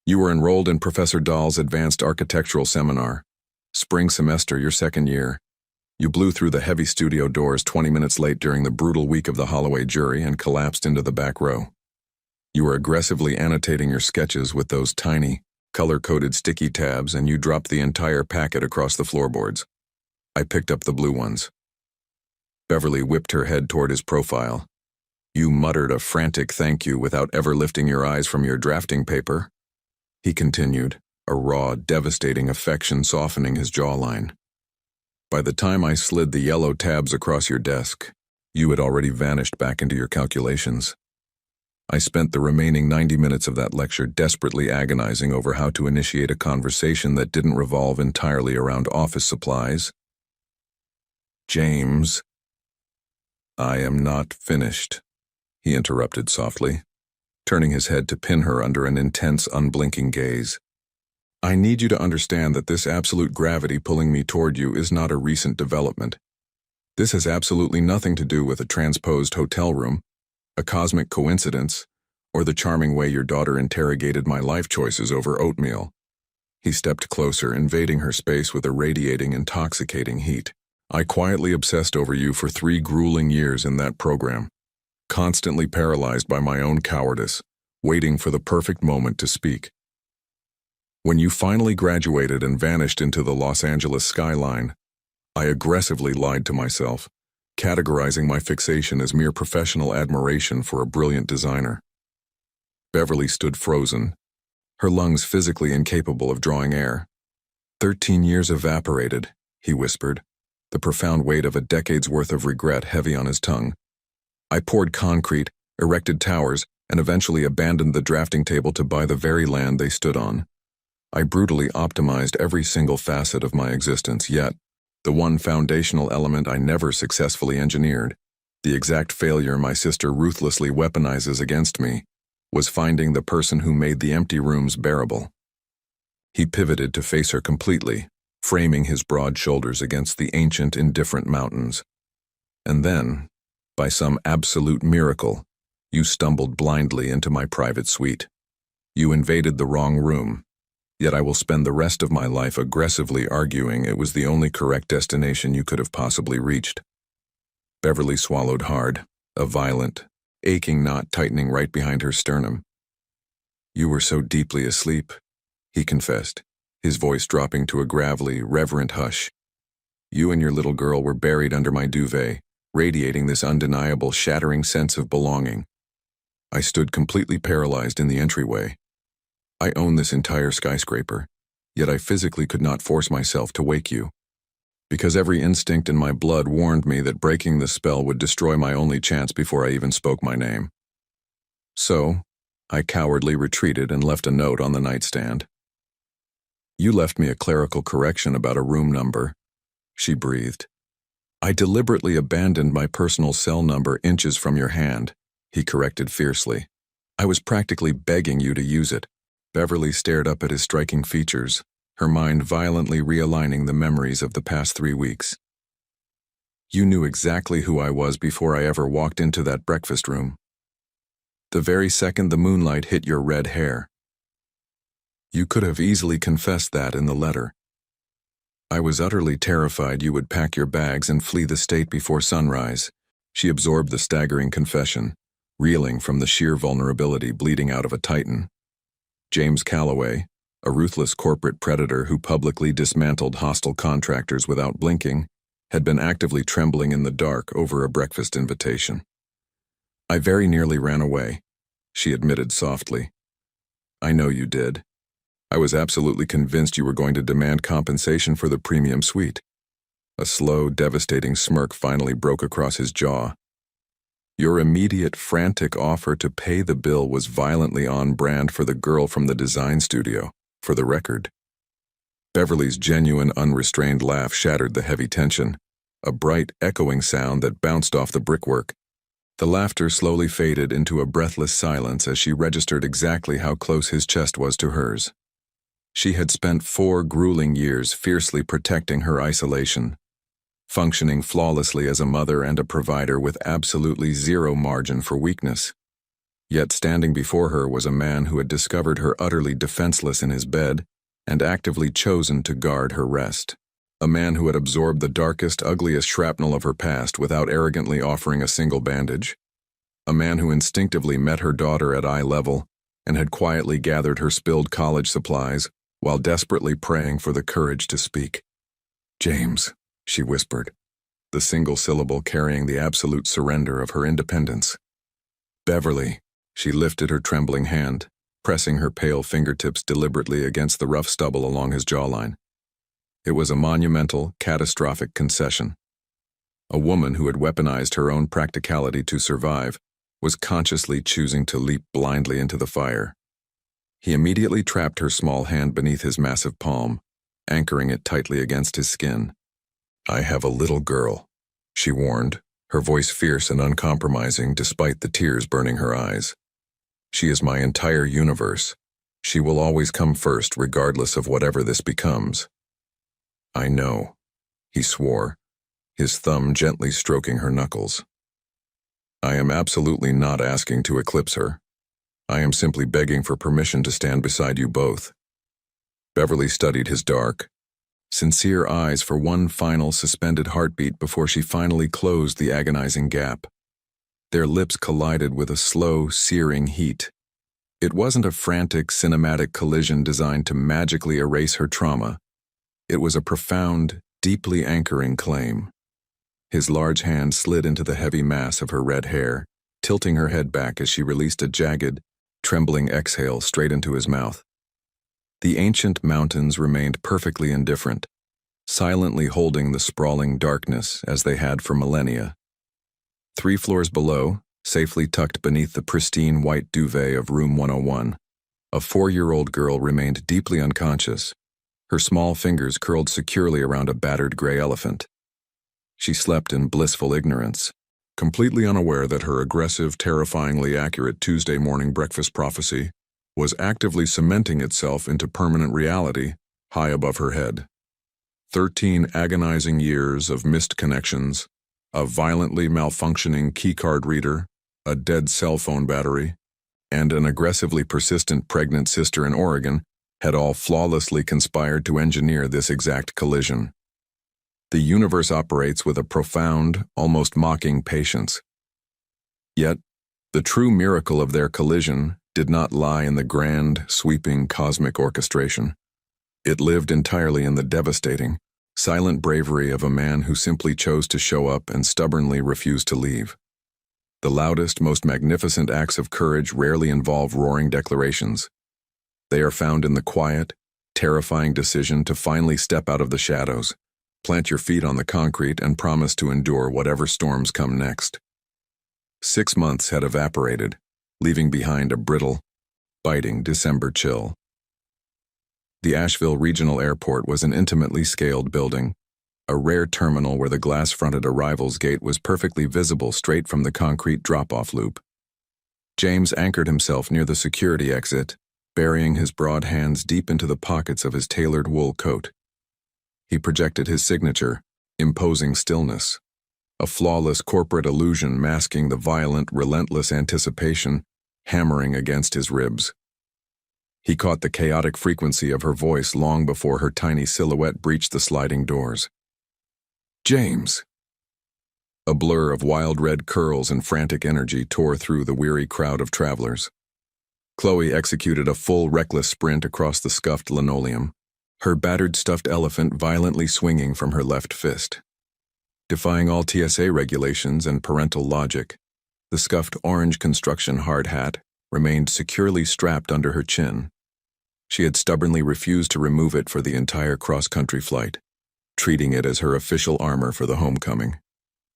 [SPEAKER 1] You were enrolled in Professor Dahl's advanced architectural seminar. Spring semester, your second year. You blew through the heavy studio doors 20 minutes late during the brutal week of the Holloway jury and collapsed into the back row. You were aggressively annotating your sketches with those tiny, color-coded sticky tabs, and you dropped the entire packet across the floorboards. I picked up the blue ones. Beverly whipped her head toward his profile. You muttered a frantic thank you without ever lifting your eyes from your drafting paper. He continued, a raw, devastating affection softening his jawline. By the time I slid the yellow tabs across your desk, you had already vanished back into your calculations. I spent the remaining 90 minutes of that lecture desperately agonizing over how to initiate a conversation that didn't revolve entirely around office supplies. James. I am not finished, he interrupted softly, turning his head to pin her under an intense, unblinking gaze. I need you to understand that this absolute gravity pulling me toward you is not a recent development. This has absolutely nothing to do with a transposed hotel room, a cosmic coincidence, or the charming way your daughter interrogated my life choices over oatmeal. He stepped closer, invading her space with a radiating, intoxicating heat. I quietly obsessed over you for 3 grueling years in that program, constantly paralyzed by my own cowardice, waiting for the perfect moment to speak. When you finally graduated and vanished into the Los Angeles skyline, I aggressively lied to myself, categorizing my fixation as mere professional admiration for a brilliant designer. Beverly stood frozen, her lungs physically incapable of drawing air. 13 years evaporated, he whispered, the profound weight of a decade's worth of regret heavy on his tongue. I poured concrete, erected towers, and eventually abandoned the drafting table to buy the very land they stood on. I brutally optimized every single facet of my existence, yet, the one foundational element I never successfully engineered, the exact failure my sister ruthlessly weaponizes against me, was finding the person who made the empty rooms bearable. He pivoted to face her completely, framing his broad shoulders against the ancient, indifferent mountains. And then, by some absolute miracle, You stumbled blindly into my private suite. You invaded the wrong room, yet I will spend the rest of my life aggressively arguing it was the only correct destination you could have possibly reached. Beverly swallowed hard, a violent, aching knot tightening right behind her sternum. You were so deeply asleep, he confessed, his voice dropping to a gravelly, reverent hush. You and your little girl were buried under my duvet, radiating this undeniable, shattering sense of belonging. I stood completely paralyzed in the entryway. I own this entire skyscraper, yet I physically could not force myself to wake you, because every instinct in my blood warned me that breaking the spell would destroy my only chance before I even spoke my name. So, I cowardly retreated and left a note on the nightstand. You left me a clerical correction about a room number, she breathed. I deliberately abandoned my personal cell number inches from your hand, he corrected fiercely. I was practically begging you to use it. Beverly stared up at his striking features, her mind violently realigning the memories of the past 3 weeks. You knew exactly who I was before I ever walked into that breakfast room. The very second the moonlight hit your red hair. You could have easily confessed that in the letter. I was utterly terrified you would pack your bags and flee the state before sunrise. She absorbed the staggering confession, reeling from the sheer vulnerability bleeding out of a titan. James Calloway, a ruthless corporate predator who publicly dismantled hostile contractors without blinking, had been actively trembling in the dark over a breakfast invitation. I very nearly ran away, she admitted softly. I know you did. I was absolutely convinced you were going to demand compensation for the premium suite. A slow, devastating smirk finally broke across his jaw. Your immediate, frantic offer to pay the bill was violently on brand for the girl from the design studio, for the record. Beverly's genuine, unrestrained laugh shattered the heavy tension, a bright, echoing sound that bounced off the brickwork. The laughter slowly faded into a breathless silence as she registered exactly how close his chest was to hers. She had spent 4 grueling years fiercely protecting her isolation, functioning flawlessly as a mother and a provider with absolutely zero margin for weakness. Yet standing before her was a man who had discovered her utterly defenseless in his bed and actively chosen to guard her rest. A man who had absorbed the darkest, ugliest shrapnel of her past without arrogantly offering a single bandage. A man who instinctively met her daughter at eye level and had quietly gathered her spilled college supplies while desperately praying for the courage to speak. James, she whispered, the single syllable carrying the absolute surrender of her independence. Beverly, she lifted her trembling hand, pressing her pale fingertips deliberately against the rough stubble along his jawline. It was a monumental, catastrophic concession. A woman who had weaponized her own practicality to survive was consciously choosing to leap blindly into the fire. He immediately trapped her small hand beneath his massive palm, anchoring it tightly against his skin. I have a little girl, she warned, her voice fierce and uncompromising despite the tears burning her eyes. She is my entire universe. She will always come first regardless of whatever this becomes. I know, he swore, his thumb gently stroking her knuckles. I am absolutely not asking to eclipse her. I am simply begging for permission to stand beside you both. Beverly studied his dark, sincere eyes for one final suspended heartbeat before she finally closed the agonizing gap. Their lips collided with a slow, searing heat. It wasn't a frantic, cinematic collision designed to magically erase her trauma. It was a profound, deeply anchoring claim. His large hand slid into the heavy mass of her red hair, tilting her head back as she released a jagged, trembling exhale straight into his mouth. The ancient mountains remained perfectly indifferent, silently holding the sprawling darkness as they had for millennia. 3 floors below, safely tucked beneath the pristine white duvet of room 101, a 4-year-old girl remained deeply unconscious, her small fingers curled securely around a battered gray elephant. She slept in blissful ignorance, completely unaware that her aggressive, terrifyingly accurate Tuesday morning breakfast prophecy was actively cementing itself into permanent reality high above her head. 13 agonizing years of missed connections, a violently malfunctioning keycard reader, a dead cell phone battery, and an aggressively persistent pregnant sister in Oregon had all flawlessly conspired to engineer this exact collision. The universe operates with a profound, almost mocking patience. Yet, the true miracle of their collision did not lie in the grand, sweeping cosmic orchestration. It lived entirely in the devastating, silent bravery of a man who simply chose to show up and stubbornly refused to leave. The loudest, most magnificent acts of courage rarely involve roaring declarations. They are found in the quiet, terrifying decision to finally step out of the shadows, plant your feet on the concrete, and promise to endure whatever storms come next. 6 months had evaporated, leaving behind a brittle, biting December chill. The Asheville Regional Airport was an intimately scaled building, a rare terminal where the glass-fronted arrivals gate was perfectly visible straight from the concrete drop-off loop. James anchored himself near the security exit, burying his broad hands deep into the pockets of his tailored wool coat. He projected his signature, imposing stillness, a flawless corporate illusion masking the violent, relentless anticipation hammering against his ribs. He caught the chaotic frequency of her voice long before her tiny silhouette breached the sliding doors. "James!" A blur of wild red curls and frantic energy tore through the weary crowd of travelers. Chloe executed a full, reckless sprint across the scuffed linoleum, her battered stuffed elephant violently swinging from her left fist. Defying all TSA regulations and parental logic, the scuffed orange construction hard hat remained securely strapped under her chin. She had stubbornly refused to remove it for the entire cross-country flight, treating it as her official armor for the homecoming.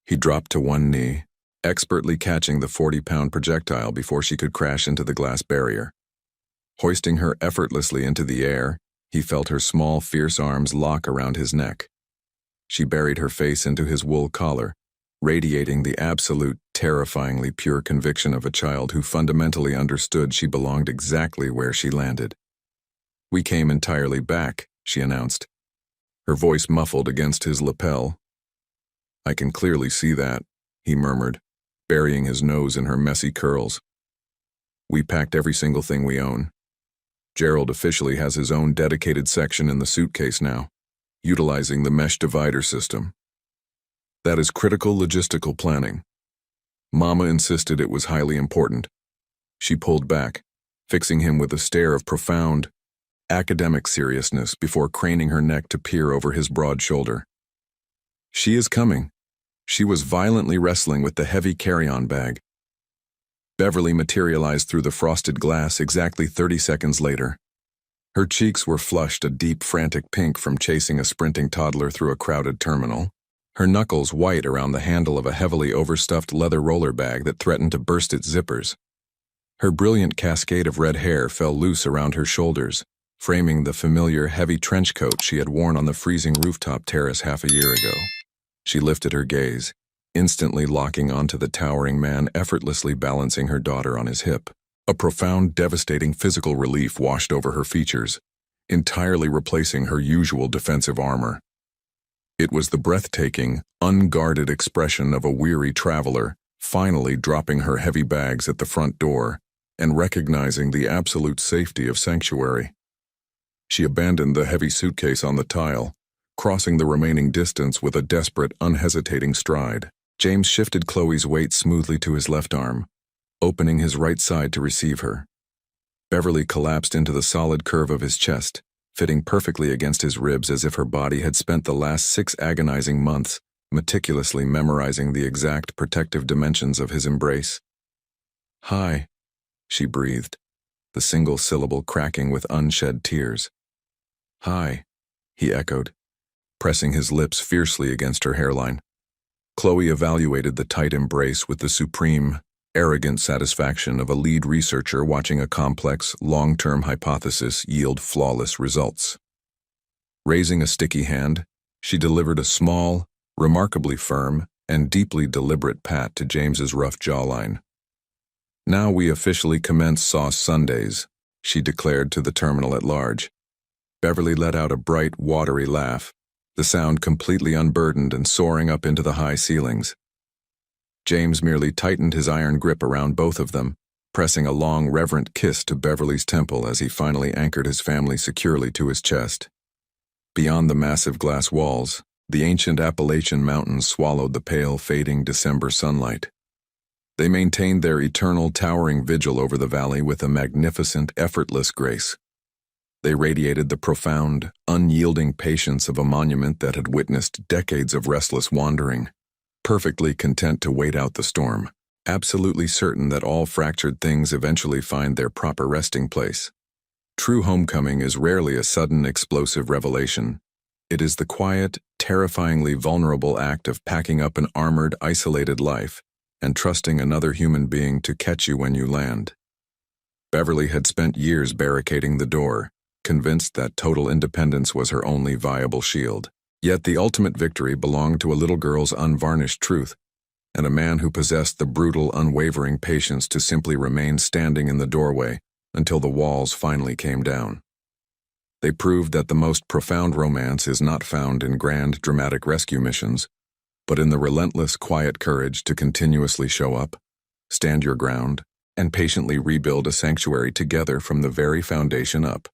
[SPEAKER 1] He dropped to one knee, expertly catching the 40-pound projectile before she could crash into the glass barrier. Hoisting her effortlessly into the air, he felt her small, fierce arms lock around his neck. She buried her face into his wool collar, radiating the absolute, terrifyingly pure conviction of a child who fundamentally understood she belonged exactly where she landed. "We came entirely back," she announced, her voice muffled against his lapel. "I can clearly see that," he murmured, burying his nose in her messy curls. "We packed every single thing we own. Gerald officially has his own dedicated section in the suitcase now, utilizing the mesh divider system. That is critical logistical planning. Mama insisted it was highly important." She pulled back, fixing him with a stare of profound, academic seriousness before craning her neck to peer over his broad shoulder. "She is coming." She was violently wrestling with the heavy carry-on bag. Beverly materialized through the frosted glass exactly 30 seconds later. Her cheeks were flushed a deep, frantic pink from chasing a sprinting toddler through a crowded terminal, her knuckles white around the handle of a heavily overstuffed leather roller bag that threatened to burst its zippers. Her brilliant cascade of red hair fell loose around her shoulders, framing the familiar, heavy trench coat she had worn on the freezing rooftop terrace half a year ago. She lifted her gaze, instantly locking onto the towering man effortlessly balancing her daughter on his hip. A profound, devastating physical relief washed over her features, entirely replacing her usual defensive armor. It was the breathtaking, unguarded expression of a weary traveler, finally dropping her heavy bags at the front door and recognizing the absolute safety of sanctuary. She abandoned the heavy suitcase on the tile, crossing the remaining distance with a desperate, unhesitating stride. James shifted Chloe's weight smoothly to his left arm, opening his right side to receive her. Beverly collapsed into the solid curve of his chest, fitting perfectly against his ribs as if her body had spent the last 6 agonizing months meticulously memorizing the exact protective dimensions of his embrace. "Hi," she breathed, the single syllable cracking with unshed tears. "Hi," he echoed, pressing his lips fiercely against her hairline. Chloe evaluated the tight embrace with the supreme, arrogant satisfaction of a lead researcher watching a complex, long-term hypothesis yield flawless results. Raising a sticky hand, she delivered a small, remarkably firm, and deeply deliberate pat to James's rough jawline. "Now we officially commence Sauce Sundays," she declared to the terminal at large. Beverly let out a bright, watery laugh, the sound completely unburdened and soaring up into the high ceilings. James merely tightened his iron grip around both of them, pressing a long, reverent kiss to Beverly's temple as he finally anchored his family securely to his chest. Beyond the massive glass walls, the ancient Appalachian Mountains swallowed the pale, fading December sunlight. They maintained their eternal, towering vigil over the valley with a magnificent, effortless grace. They radiated the profound, unyielding patience of a monument that had witnessed decades of restless wandering, perfectly content to wait out the storm, absolutely certain that all fractured things eventually find their proper resting place. True homecoming is rarely a sudden, explosive revelation. It is the quiet, terrifyingly vulnerable act of packing up an armored, isolated life and trusting another human being to catch you when you land. Beverly had spent years barricading the door, convinced that total independence was her only viable shield. Yet the ultimate victory belonged to a little girl's unvarnished truth, and a man who possessed the brutal, unwavering patience to simply remain standing in the doorway until the walls finally came down. They proved that the most profound romance is not found in grand, dramatic rescue missions, but in the relentless, quiet courage to continuously show up, stand your ground, and patiently rebuild a sanctuary together from the very foundation up.